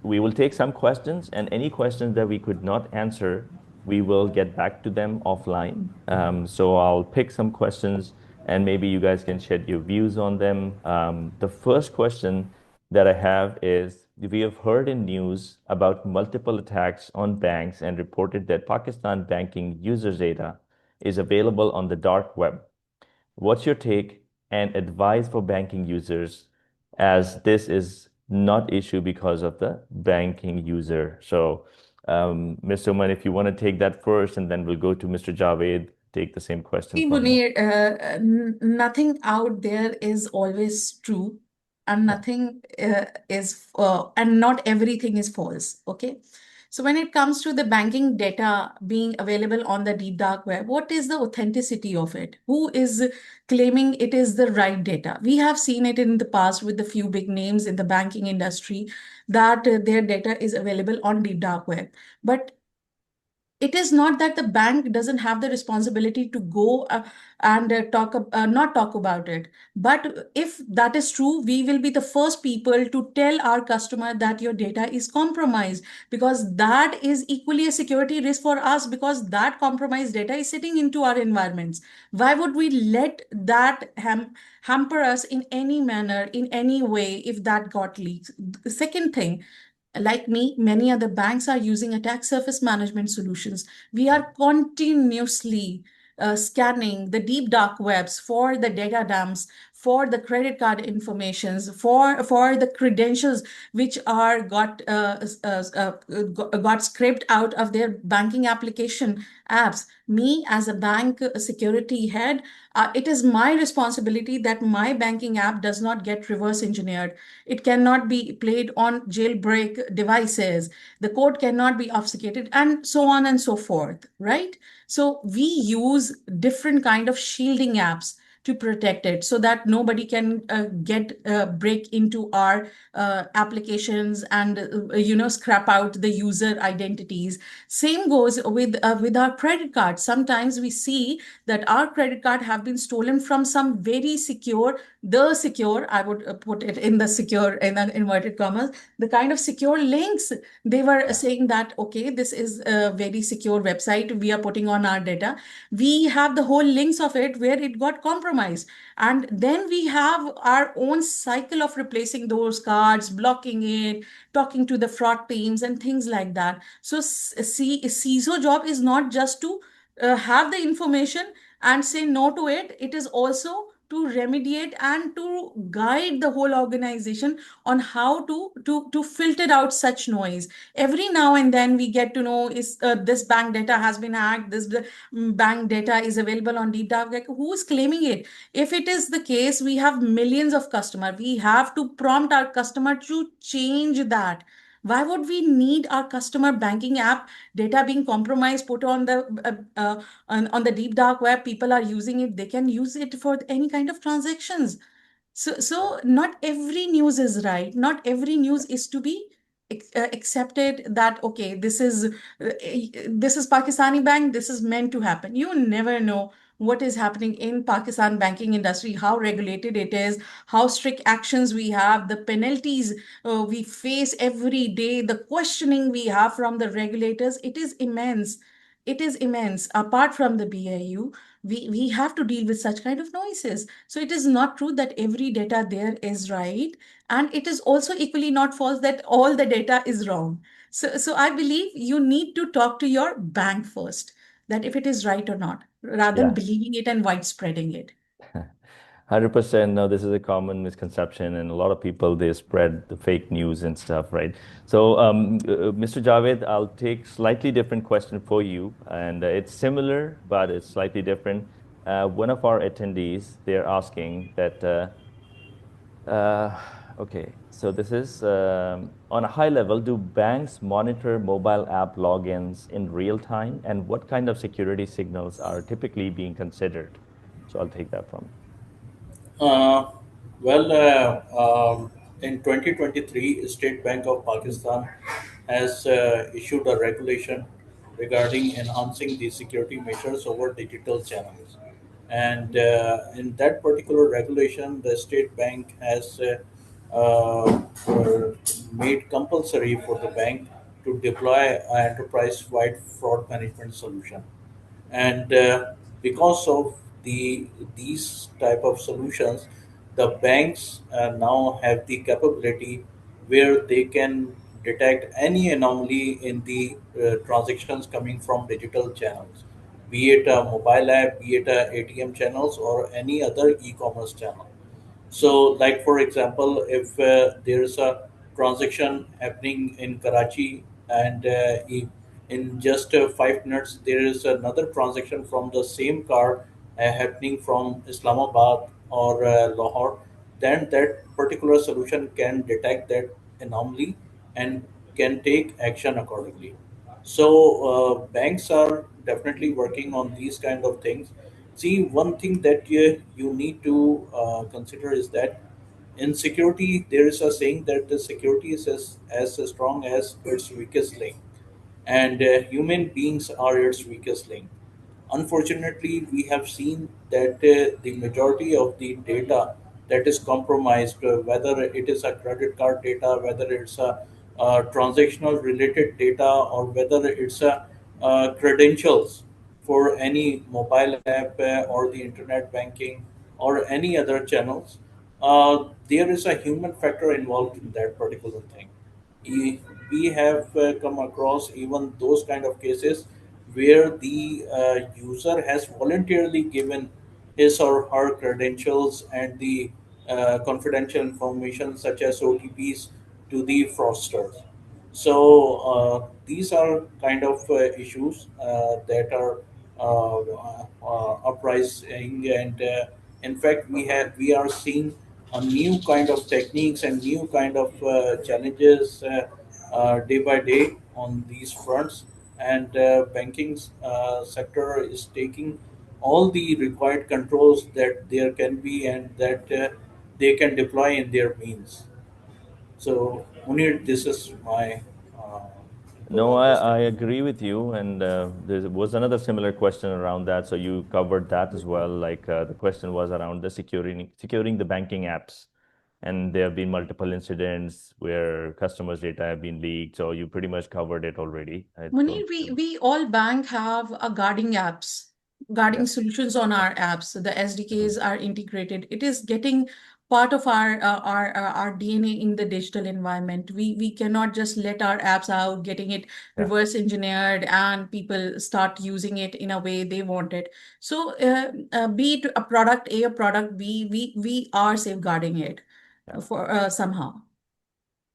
We will take some questions, and any questions that we could not answer, we will get back to them offline. So I'll pick some questions, and maybe you guys can shed your views on them. The first question that I have is, we have heard in news about multiple attacks on banks and reported that Pakistan banking users' data is available on the dark web. What's your take and advice for banking users, as this is not issue because of the banking user? So, Mr. Oman, if you want to take that first, and then we'll go to Mr. Javed, take the same question See, from him. Muneer, nothing out there is always true, and Yeah. nothing and not everything is false. Okay. So when it comes to the banking data being available on the deep dark web, what is the authenticity of it? Who is claiming it is the right data? We have seen it in the past with the few big names in the banking industry that their data is available on deep dark web. But it is not that the bank doesn't have the responsibility to go and not talk about it. But if that is true, we will be the first people to tell our customer that your data is compromised, because that is equally a security risk for us, because that compromised data is sitting into our environments. Why would we let that hamper us in any manner, in any way, if that got leaked? The second thing, like me, many other banks are using attack surface management solutions. We are continuously scanning the deep dark webs for the data dumps, for the credit card informations, for the credentials which are got scraped out of their banking application apps. Me as a bank security head, it is my responsibility that my banking app does not get reverse engineered. It cannot be played on jailbreak devices. The code cannot be obfuscated, and so on and so forth, right? So we use different kind of shielding apps to protect it so that nobody can get break into our applications and scrap out the user identities. Same goes with our credit card. Sometimes we see that our credit card have been stolen from some very secure, the secure, I would put it in the secure in the inverted commas, the kind of secure links. They were saying that, okay, this is a very secure website, we are putting on our data. We have the whole links of it where it got compromised, and then we have our own cycle of replacing those cards, blocking it, talking to the fraud teams and things like that. So CISO job is not just to have the information and say no to it. It is also to remediate and to guide the whole organization on how to filter out such noise. Every now and then we get to know, is this bank data has been hacked, this bank data is available on deep dark web. Who is claiming it? If it is the case, we have millions of customer, we have to prompt our customer to change that. Why would we need our customer banking app data being compromised, put on the on the deep dark web? People are using it, they can use it for any kind of transactions. So not every news is right. Not every news is to be accepted that, okay, this is Pakistani bank, this is meant to happen. You never know what is happening in Pakistan banking industry, how regulated it is, how strict actions we have, the penalties we face every day, the questioning we have from the regulators. It is immense. It is immense. Apart from the BAU, we have to deal with such kind of noises. So it is not true that every data there is right. And it is also equally not false that all the data is wrong. So I believe you need to talk to your bank first, that if it is right or not, rather than Yeah. believing it and widespreading it. 100%. No, this is a common misconception, and a lot of people they spread the fake news and stuff, right? So, Mr. Javed, I'll take slightly different question for you, and it's similar, but it's slightly different. One of our attendees, they're asking that okay, so this is on a high level, do banks monitor mobile app logins in real time? And what kind of security signals are typically being considered? So I'll take that from Uh, well, in 2023, State Bank of Pakistan has issued a regulation regarding enhancing the security measures over digital channels. And in that particular regulation, the State Bank has made compulsory for the bank to deploy an enterprise-wide fraud management solution. And because of these type of solutions, the banks now have the capability where they can detect any anomaly in the transactions coming from digital channels, be it a mobile app, be it a ATM channels, or any other e-commerce channel. So, like for example, if there's a transaction happening in Karachi, and in just 5 minutes there is another transaction from the same card happening from Islamabad or Lahore, then that particular solution can detect that anomaly and can take action accordingly. So banks are definitely working on these kind of things. See, one thing that you need to consider is that in security, there is a saying that the security is as strong as its weakest link, and human beings are its weakest link. Unfortunately, we have seen that the majority of the data that is compromised, whether it is a credit card data, whether it's a transactional related data, or whether it's a credentials for any mobile app or the internet banking or any other channels, there is a human factor involved in that particular thing. We have come across even those kind of cases where the user has voluntarily given his or her credentials and the confidential information such as OTPs to the fraudsters. So these are kind of issues that are uprising, and in fact, we are seeing a new kind of techniques and new kind of challenges day by day on these fronts. And banking sector is taking all the required controls that there can be and that they can deploy in their means. So, Munir, this is my input No, on this I thing. agree with you. And there was another similar question around that. So you covered that as well. Like the question was around the securing the banking apps. And there have been multiple incidents where customers' data have been leaked. So you pretty much covered it already. I Munir, don't. we all bank have a guarding apps, guarding Yeah. solutions on our apps. The Mhm. SDKs are integrated. It is getting part of our DNA in the digital environment. We cannot just let our apps out, getting it Yeah. reverse engineered, and people start using it in a way they want it. So, be it a product A, a product B, we are safeguarding it Yeah. for somehow.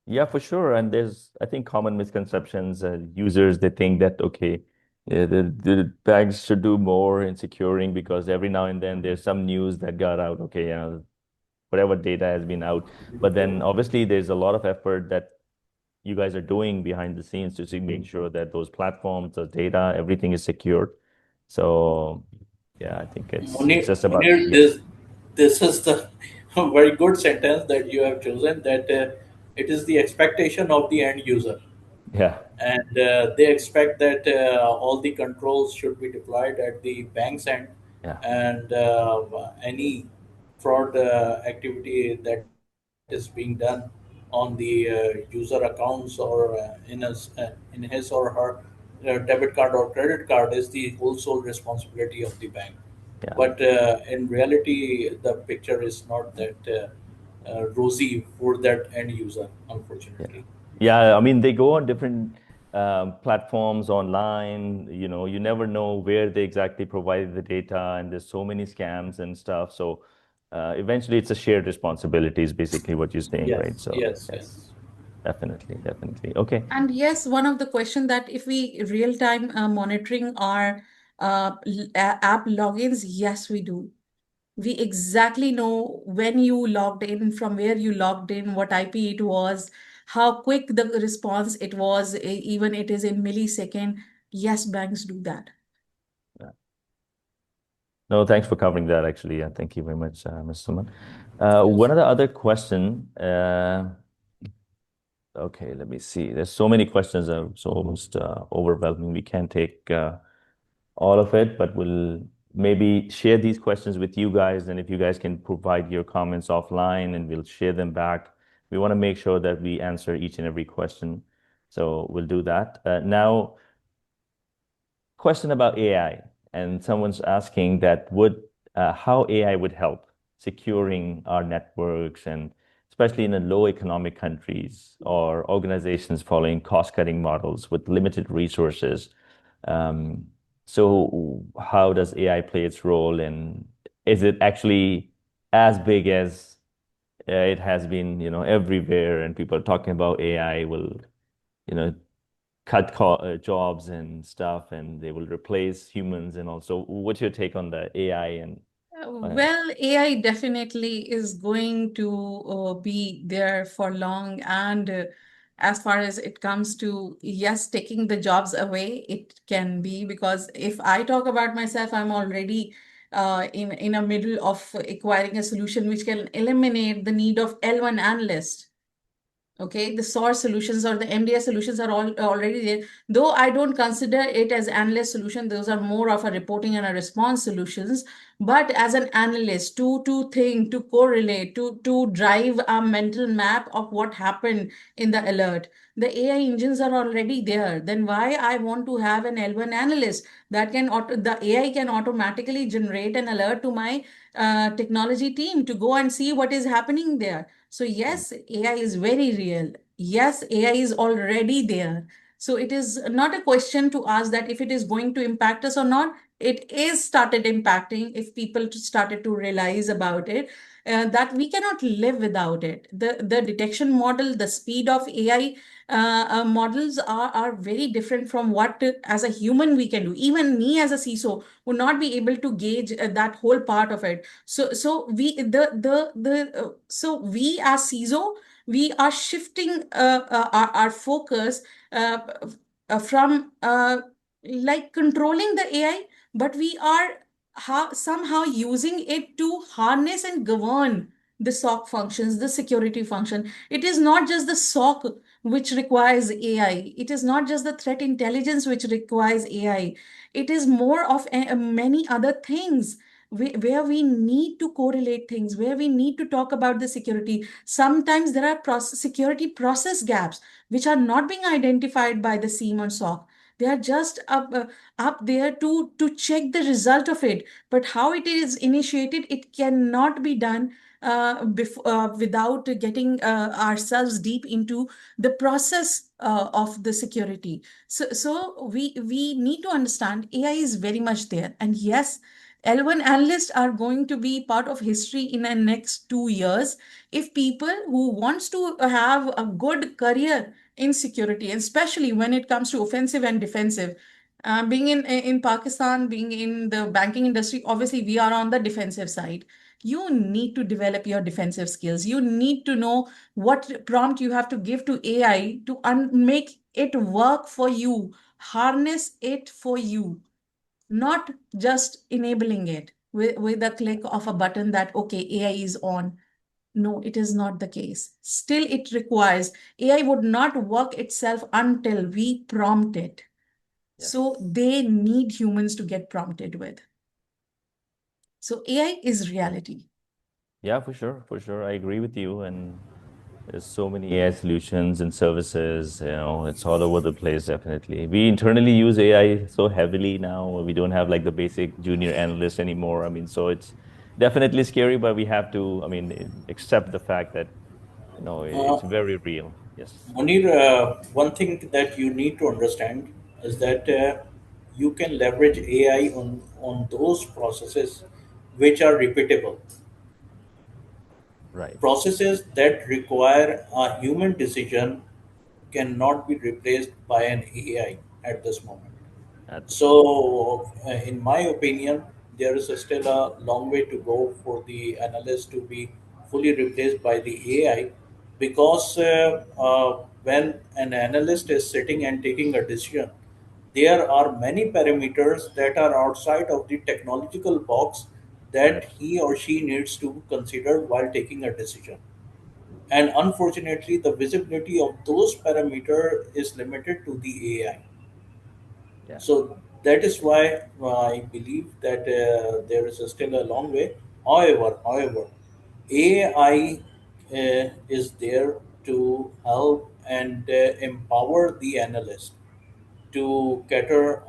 Yeah, for sure. And there's, I think, common misconceptions. Users, they think that, okay, the banks should do more in securing because every now and then there's some news that got out. Okay, whatever data has been out. But then obviously there's a lot of effort that you guys are doing behind the scenes to make sure that those platforms, the data, everything is secured. So yeah, I think it's Munir, just about, Munir, yeah, this is the very good sentence that you have chosen. That it is the expectation of the end user, yeah, and they expect that all the controls should be deployed at the bank's end, yeah, and any fraud activity that is being done on the user accounts or in his or her debit card or credit card is the whole sole responsibility of the bank. yeah. But in reality, the picture is not that rosy for that end user, Yeah. unfortunately. Yeah, I mean, they go on different platforms online. You never know where they exactly provide the data, and there's so many scams and stuff. So eventually, it's a shared responsibility, is basically what you're saying, Yes, right? So yes, yes, yes. definitely, definitely. Okay. And yes, one of the question that if we real time monitoring our app logins, yes, we do. We exactly know when you logged in, from where you logged in, what IP it was, how quick the response it was, even it is in millisecond. Yes, banks do that. Yeah. No, thanks for covering that, actually. Yeah, thank you very much, Mr. Suman. One Yes. of the other question. Okay, let me see. There's so many questions, so almost overwhelming. We can't take all of it, but we'll maybe share these questions with you guys. And if you guys can provide your comments offline and we'll share them back. We want to make sure that we answer each and every question. So we'll do that. Now, question about AI. And someone's asking that would how AI would help securing our networks and especially in the low economic countries or organizations following cost-cutting models with limited resources. Um, so how does AI play its role, and is it actually as big as it has been, everywhere, and people are talking about AI will, you know, cut jobs and stuff, and they will replace humans and also. What's your take on the AI and Well, AI definitely is going to be there for long. And as far as it comes to, yes, taking the jobs away, it can be, because if I talk about myself, I'm already in a middle of acquiring a solution which can eliminate the need of L1 analyst. Okay, the source solutions or the MDS solutions are all already there. Though I don't consider it as analyst solution, those are more of a reporting and a response solutions. But as an analyst, to think, to correlate, to drive a mental map of what happened in the alert, the AI engines are already there. Then why I want to have an L1 analyst that can the AI can automatically generate an alert to my technology team to go and see what is happening there. So yes, AI is very real. Yes, AI is already there. So it is not a question to ask that if it is going to impact us or not. It is started impacting if people started to realize about it, that we cannot live without it. The detection model, the speed of AI models are very different from what as a human we can do. Even me as a CISO would not be able to gauge that whole part of it. So we as CISO, we are shifting our focus uh, from like controlling the AI, but we are somehow using it to harness and govern the SOC functions, the security function. It is not just the SOC which requires AI. It is not just the threat intelligence which requires AI. It is more of many other things where we need to correlate things, where we need to talk about the security. Sometimes there are security process gaps which are not being identified by the SIEM or SOC. They are just up there to check the result of it. But how it is initiated, it cannot be done without getting ourselves deep into the process of the security. So we need to understand AI is very much there. And yes, L1 analysts are going to be part of history in the next 2 years. If people who wants to have a good career in security, especially when it comes to offensive and defensive, being in Pakistan, being in the banking industry, obviously we are on the defensive side. You need to develop your defensive skills. You need to know what prompt you have to give to AI to make it work for you, harness it for you, not just enabling it with a click of a button that, okay, AI is on. No, it is not the case. Still, it requires, AI would not work itself until we prompt it. So Yes. they need humans to get prompted with. So AI is reality. Yeah, for sure, for sure. I agree with you. And there's so many AI solutions and services, it's all over the place, definitely. We internally use AI so heavily now. We don't have like the basic junior analyst anymore. I mean, so it's definitely scary, but we have to, I mean, accept the fact that, it's Uh, very real. Yes. Munir, one thing that you need to understand is that you can leverage AI on those processes which are repeatable. Right. Processes that require a human decision cannot be replaced by an AI at this moment. At this moment. So, in my opinion, there is still a long way to go for the analyst to be fully replaced by the AI, because when an analyst is sitting and taking a decision, there are many parameters that are outside of the technological box that Right. he or she needs to consider while taking a decision. And unfortunately, the visibility of those parameters is limited to the AI. Yeah. So that is why I believe that there is still a long way. However, AI is there to help and empower the analyst to cater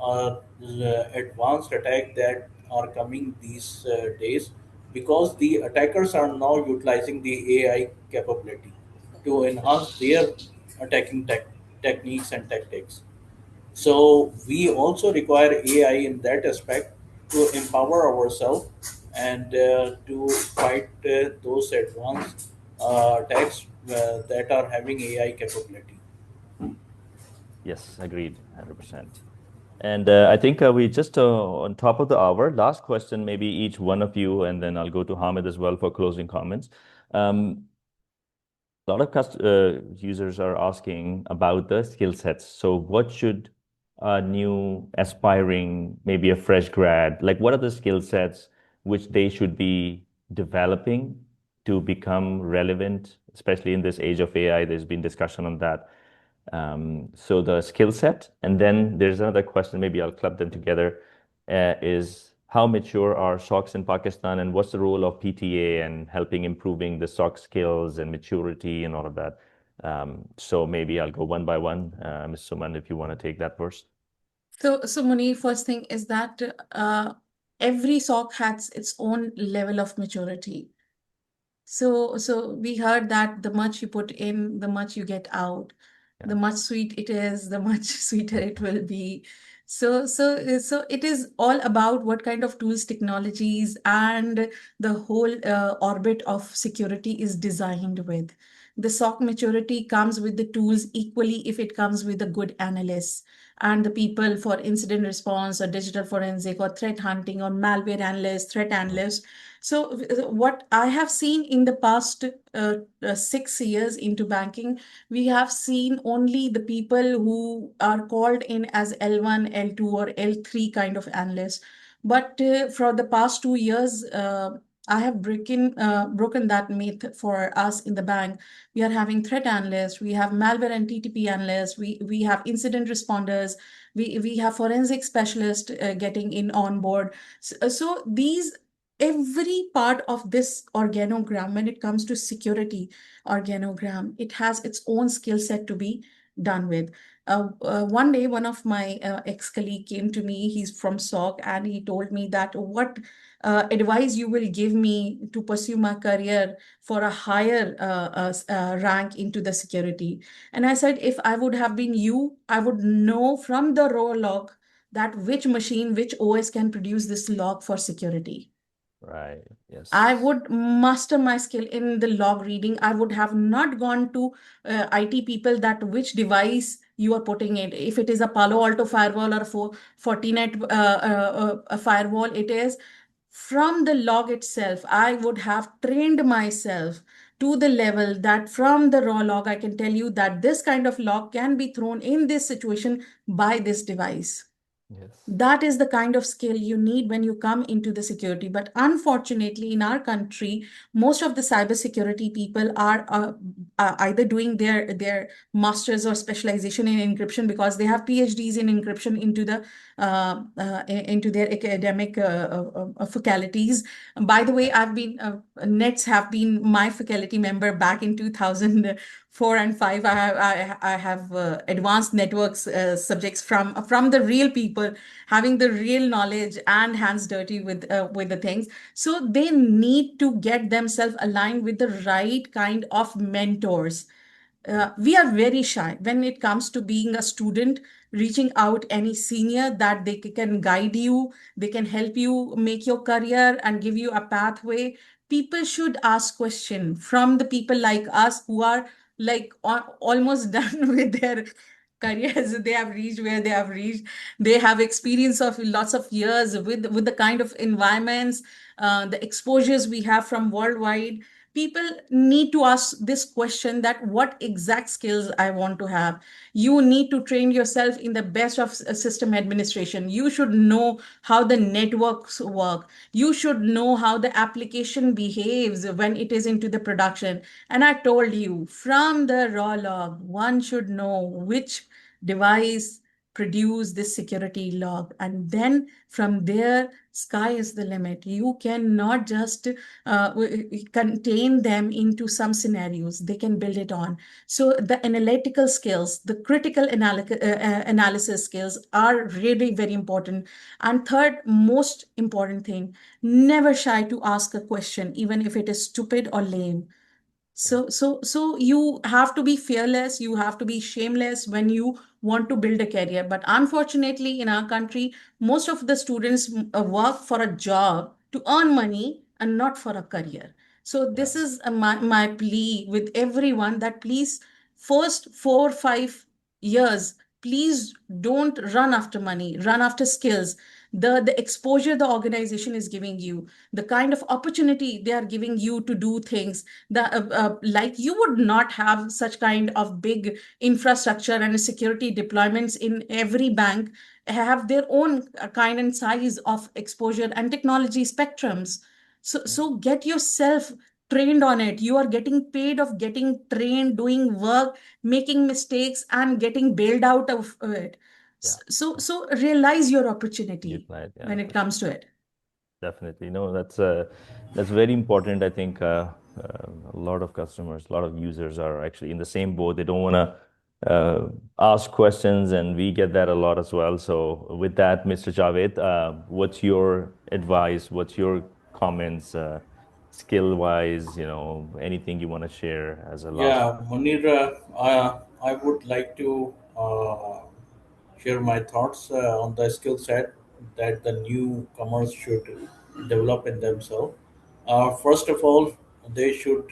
advanced attack that are coming these days, because the attackers are now utilizing the AI capability to enhance Yes. their attacking techniques and tactics. So we also require AI in that aspect to empower ourselves and to fight those advanced attacks that are having AI capability. Yes, agreed, 100%. And I think we just on top of the hour. Last question, maybe each one of you, and then I'll go to Hamid as well for closing comments. Um, a lot of users are asking about the skill sets. So, what should a new aspiring, maybe a fresh grad, like what are the skill sets which they should be developing to become relevant, especially in this age of AI? There's been discussion on that. So the skill set, and then there's another question, maybe I'll club them together, is how mature are SOCs in Pakistan, and what's the role of PTA and helping improving the SOC skills and maturity and all of that? So maybe I'll go one by one. Ms. Suman, if you want to take that first. So Muni, first thing is that every SOC has its own level of maturity. So we heard that the much you put in, the much you get out. the much sweet it is, the much sweeter it will be. So it is all about what kind of tools, technologies, and the whole orbit of security is designed with. The SOC maturity comes with the tools equally if it comes with a good analyst and the people for incident response or digital forensic or threat hunting or malware analyst, threat analyst. So what I have seen in the past 6 years into banking, we have seen only the people who are called in as L1, L2, or L3 kind of analysts. But for the past 2 years, I have broken that myth for us in the bank. We are having threat analysts, we have malware and TTP analysts, we have incident responders, we have forensic specialists getting in on board. So these every part of this organogram, when it comes to security organogram, it has its own skill set to be done with. One day, one of my ex-colleague came to me, he's from SOC, and he told me that what advice you will give me to pursue my career for a higher rank into the security. And I said, if I would have been you, I would know from the raw log that which machine, which OS can produce this log for security. Right. I Yes. would master my skill in the log reading. I would have not gone to IT people that which device you are putting it. If it is a Palo Alto firewall or for Fortinet a firewall, it is from the log itself. I would have trained myself to the level that from the raw log, I can tell you that this kind of log can be thrown in this situation by this device. Yes. That is the kind of skill you need when you come into the security. But unfortunately, in our country, most of the cybersecurity people are either doing their masters or specialization in encryption because they have PhDs in encryption into their academic faculties. By the way, I've been Nets have been my faculty member back in 2004 and 5. I have advanced networks subjects from the real people having the real knowledge and hands dirty with the things. So they need to get themselves aligned with the right kind of mentors. We are very shy when it comes to being a student, reaching out any senior that they can guide you, they can help you make your career and give you a pathway. People should ask question from the people like us who are like almost done with their careers. They have reached where they have reached. They have experience of lots of years with the kind of environments, the exposures we have from worldwide. People need to ask this question that what exact skills I want to have. You need to train yourself in the best of system administration. You should know how the networks work. You should know how the application behaves when it is into the production. And I told you from the raw log, one should know which device produce this security log, and then from there sky is the limit. You cannot just contain them into some scenarios. They can build it on. So the analytical skills, the critical analysis skills are really very important. And third most important thing, never shy to ask a question even if it is stupid or lame. So you have to be fearless, you have to be shameless when you want to build a career. But unfortunately, in our country, most of the students work for a job to earn money and not for a career. So Yeah. this is my plea with everyone that please, first 4 or 5 years, please don't run after money, run after skills. The exposure the organization is giving you, the kind of opportunity they are giving you to do things, the like you would not have such kind of big infrastructure and security deployments in every bank have their own kind and size of exposure and technology spectrums. So get yourself trained on it. You are getting paid of getting trained, doing work, making mistakes, and getting bailed out of it. Yeah. So realize your opportunity Utilize. Yeah. when it comes to it. Definitely. No, that's very important. I think a lot of customers, a lot of users are actually in the same boat. They don't want to ask questions, and we get that a lot as well. So, with that, Mr. Javed, what's your advice? What's your comments, skill-wise? Anything you want to share as a last? Yeah, Muneer, I would like to share my thoughts on the skill set that the newcomers should develop in themselves. First of all, they should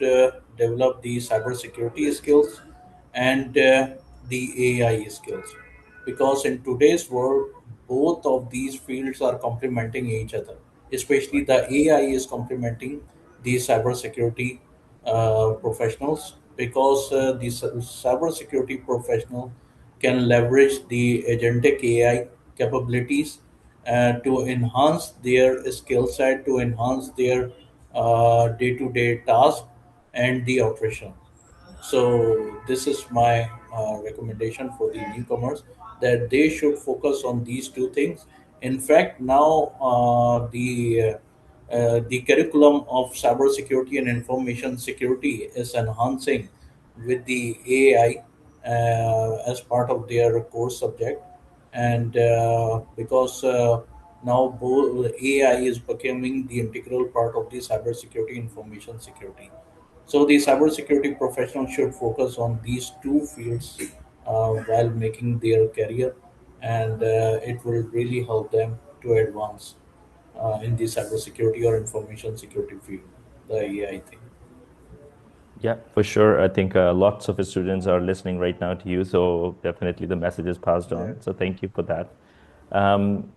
develop the cybersecurity skills and the AI skills, because in today's world, both of these fields are complementing each other. Especially the AI is complementing the cybersecurity professionals, because the cybersecurity professional can leverage the agentic AI capabilities to enhance their skill set, to enhance their day-to-day task and the operation. So this is my recommendation for the newcomers, that they should focus on these two things. In fact, now the curriculum of cybersecurity and information security is enhancing with the AI as part of their course subject, and because now both AI is becoming the integral part of the cybersecurity information security. So the cybersecurity professional should focus on these two fields while making their career, and it will really help them to advance in the cybersecurity or information security field, the AI thing. Yeah, for sure. I think lots of students are listening right now to you, so definitely the message is passed Yeah. on. So thank you for that.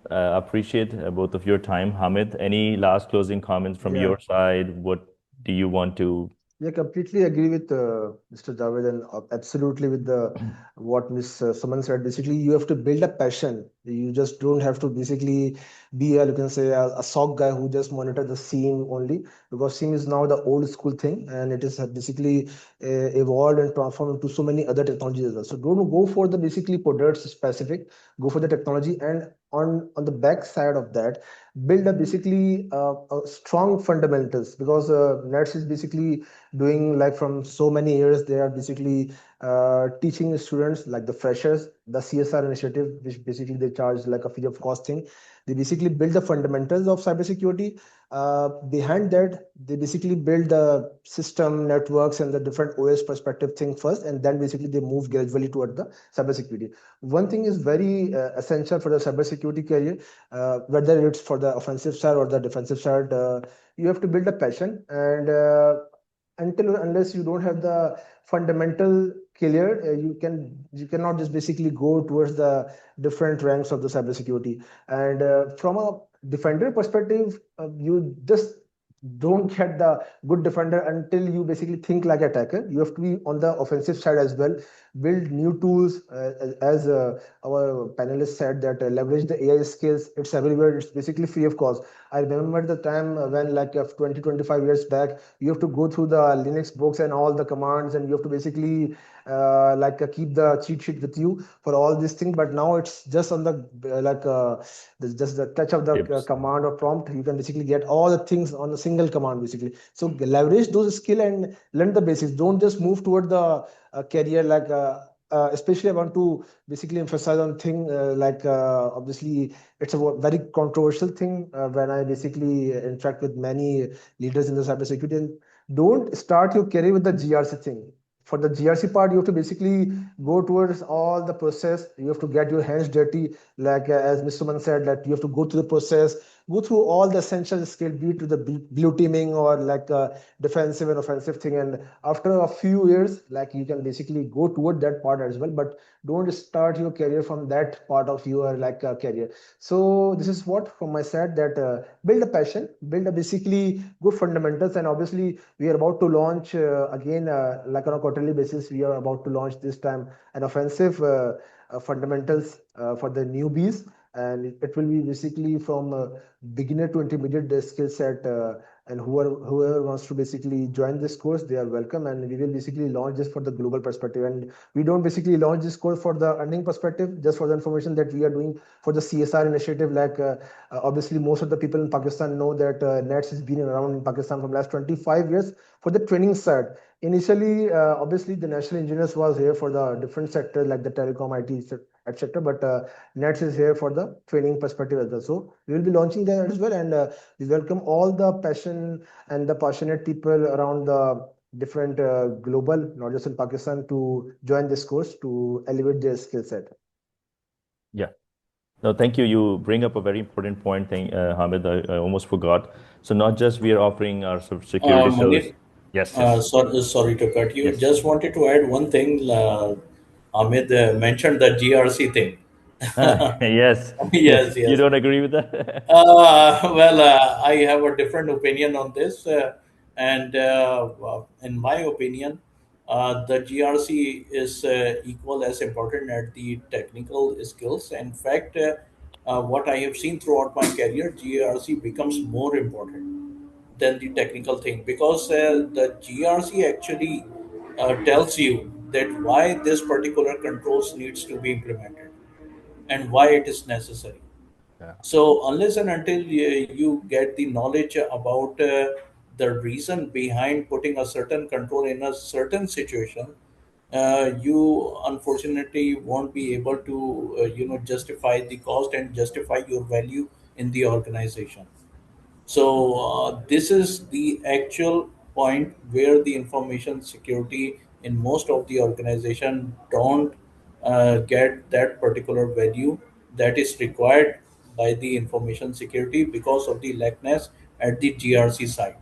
Appreciate both of your time. Hamid, any last closing comments from Yeah. your side? What do you want to? Yeah, completely agree with Mr. Javed, and absolutely with the what Miss Suman said. Basically, you have to build a passion. You just don't have to basically be a, you can say, a SOC guy who just monitor the SIEM only, because SIEM is now the old school thing, and it is basically evolved and transformed into so many other technologies as well. So don't go for the basically products specific. Go for the technology, and on the back side of that, build a basically a strong fundamentals, because Nets is basically doing like from so many years. They are basically teaching students like the freshers the CSR initiative, which basically they charge like a free of cost thing. They basically build the fundamentals of cybersecurity. Behind that, they basically build the system networks and the different OS perspective thing first, and then basically they move gradually toward the cybersecurity. One thing is very essential for the cybersecurity career, whether it's for the offensive side or the defensive side. You have to build a passion, and until unless you don't have the fundamental clear, you cannot just basically go towards the different ranks of the cybersecurity. And from a defender perspective, you just don't get the good defender until you basically think like attacker. You have to be on the offensive side as well. Build new tools, as our panelist said, that leverage the AI skills. It's everywhere. It's basically free of cost. I remember the time when like 20 25 years back, you have to go through the Linux books and all the commands, and you have to basically keep the cheat sheet with you for all these things. But now it's just on the just the touch of the Tips. command or prompt. You can basically get all the things on a single command basically. So leverage those skill and learn the basics. Don't just move toward the career especially I want to basically emphasize on thing obviously it's a very controversial thing when I basically interact with many leaders in the cybersecurity. And don't start your career with the GRC thing. For the GRC part, you have to basically go towards all the process. You have to get your hands dirty, as Mr. Suman said, that you have to go through the process, go through all the essential skill, be it to the blue teaming or defensive and offensive thing. And after a few years, like you can basically go toward that part as well. But don't start your career from that part of your career. So this is what from my side, that build a passion, build a basically good fundamentals. And obviously we are about to launch again like on a quarterly basis, we are about to launch this time an offensive fundamentals for the newbies. And it will be basically from beginner to intermediate skill set, and whoever wants to basically join this course, they are welcome. And we will basically launch this for the global perspective. And we don't basically launch this course for the earning perspective, just for the information that we are doing for the CSR initiative. Obviously most of the people in Pakistan know that NETS has been around in Pakistan from last 25 years for the training side. Initially, obviously the national engineers was here for the different sector like the telecom, IT, etc. But NETS is here for the training perspective as well. So we will be launching that as well. And we welcome all the passion and the passionate people around the different global, not just in Pakistan, to join this course to elevate their skill set. Yeah. No, thank you. You bring up a very important point, Hamid. I almost forgot. So not just we are offering our security Muneer, service. Yes, yes, sorry to cut you. yes. Just wanted to add one thing. Ahmed mentioned the GRC thing. Yes. Yes, You yes. don't agree with that? Well, I have a different opinion on this, in my opinion, the GRC is equal as important as the technical skills. In fact, what I have seen throughout my career, GRC becomes more important than the technical thing because the GRC actually tells you that why this particular controls needs to be implemented and why it is necessary. Yeah. So unless and until you get the knowledge about the reason behind putting a certain control in a certain situation, you unfortunately won't be able to justify the cost and justify your value in the organization. So this is the actual point where the information security in most of the organization don't get that particular value that is required by the information security because of the lackness at the GRC side.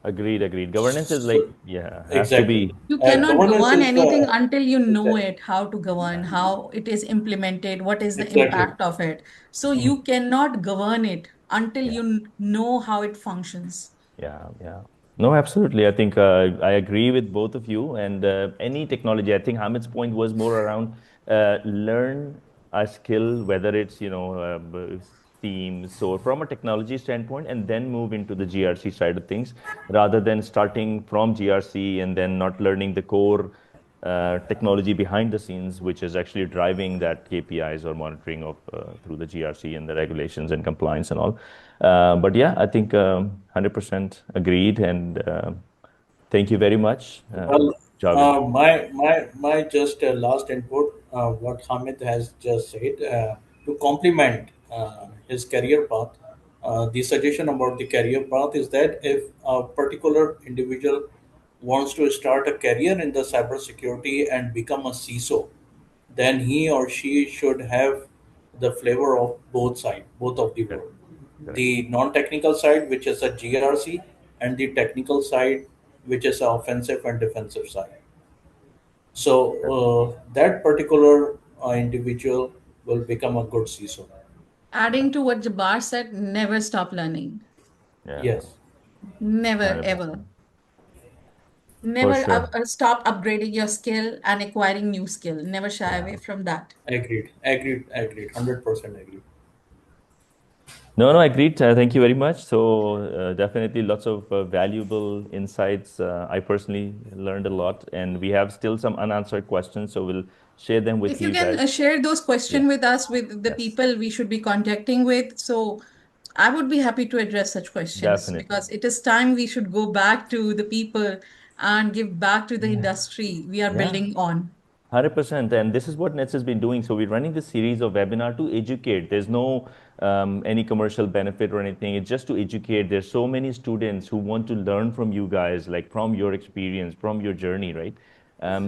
Agreed, agreed. Governance is like, So yeah, has to exactly, be. You cannot governance govern is anything until you know exactly, it, how to govern, Yeah, how it is implemented, what is the exactly. impact of it. So Hmm. you cannot govern it until yeah. you know how it functions. Yeah, yeah. No, absolutely. I think I agree with both of you. And any technology, I think Hamid's point was more around learn a skill, whether it's, Teams. So from a technology standpoint, and then move into the GRC side of things, rather than starting from GRC and then not learning the core technology behind the scenes, which is actually driving that KPIs or monitoring of through the GRC and the regulations and compliance and all. But yeah, I think 100% agreed. And thank you very much, Well, Javed. my just last input, what Hamid has just said, to complement his career path, the suggestion about the career path is that if a particular individual wants to start a career in the cybersecurity and become a CISO, then he or she should have the flavor of both side, both of the Correct, world. correct, The non-technical side, which is a GRC, and the technical side, which is a offensive and defensive side. So correct. that particular individual will become a good CISO. Adding to what Jabbar said, never stop learning. Yeah, Yes, Never, ever. 100%. For Never sure. stop upgrading your skill and acquiring new skill. Never shy Yeah. away from that. agreed, agreed, agreed, 100% agreed. No, no, agreed. Thank you very much. So, definitely lots of valuable insights. I personally learned a lot, and we have still some unanswered questions. So, we'll share them with If you you can guys. share those Yeah. questions with us, with the Yes. people we should be contacting with, so I would be happy to address such questions Definitely. because it is time we should go back to the people and give back to the Yeah. industry we are Yeah. building on. 100%. And this is what Nets has been doing. So we're running this series of webinar to educate. There's no any commercial benefit or anything. It's just to educate. There's so many students who want to learn from you guys, like from your experience, from your journey, right?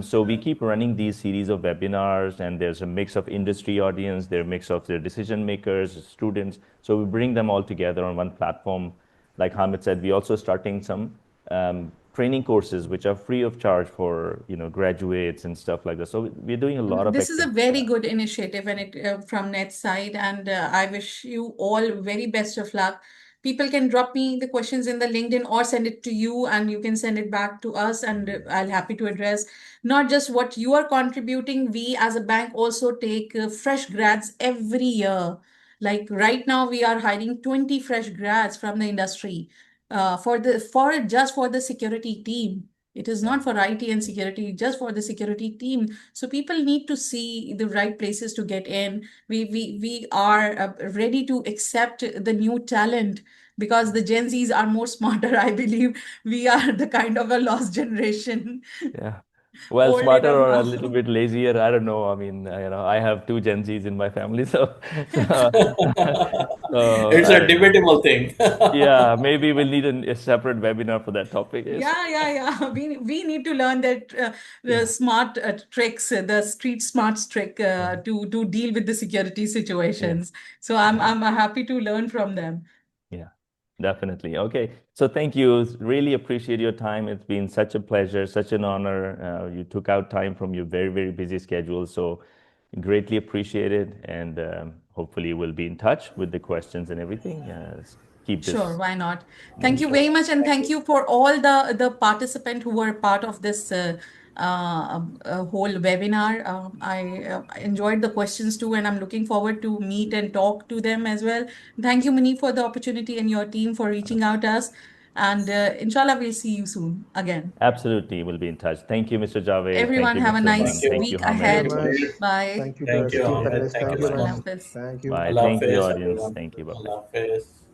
So we keep running these series of webinars, and there's a mix of industry audience, there's a mix of their decision makers, students. So we bring them all together on one platform. Like Hamid said, we also starting some training courses which are free of charge for graduates and stuff like that. So we're doing a lot of This is a activities for very that. good initiative and from Net's side, and I wish you all very best of luck. People can drop me the questions in the LinkedIn or send it to you, and you can send it back to us, and I'll happy to address not just what you are contributing. We as a bank also take fresh grads every year. Like right now, we are hiring 20 fresh grads from the industry for the security team. It is Yeah, not for IT and security, just for the security team. So people need to see the right places to get in. We are ready to accept the new talent because the Gen Zs are more smarter. I believe we are the kind of a lost generation. yeah. Well, Old smarter enough or a now. little bit lazier. I don't know. I mean, I have two Gen Zs in my family, so so, so It's I a don't know. debatable thing. Yeah, maybe we'll need a separate webinar for that topic. Yes. Yeah. We need to learn that the Yeah. smart tricks, the street smarts trick Yeah. to deal with the security Yeah. situations. So Yeah. I'm happy to learn from them. Yeah, definitely. Okay. So thank you. Really appreciate your time. It's been such a pleasure, such an honor. You took out time from your very, very busy schedule. So greatly appreciated. And hopefully we'll be in touch with the questions and everything. Keep Sure, this why not? Thank going. you very Sure. much, and Thank thank you. you for all the participants who were part of this whole webinar. I enjoyed the questions too, and I'm looking forward to meet and talk to them as well. Thank you, Mini, for the opportunity and your team for reaching out to us. And inshallah, we'll see you soon again. Absolutely. We'll be in touch. Thank you, Mr. Javed. Thank Everyone, you, have a Mr. Thank nice Ming. you. Thank you, week Thank you very Hamid. ahead. much. Bye. Thank you to our Thank you, esteemed Ahmed. panelists. Thank Bye you Thank you so very Allah bye. much. much. Hafiz. Thank you. Bye. Allah Thank you, Hafiz, audience. everyone. Thank you. Bye bye. Allah Hafiz.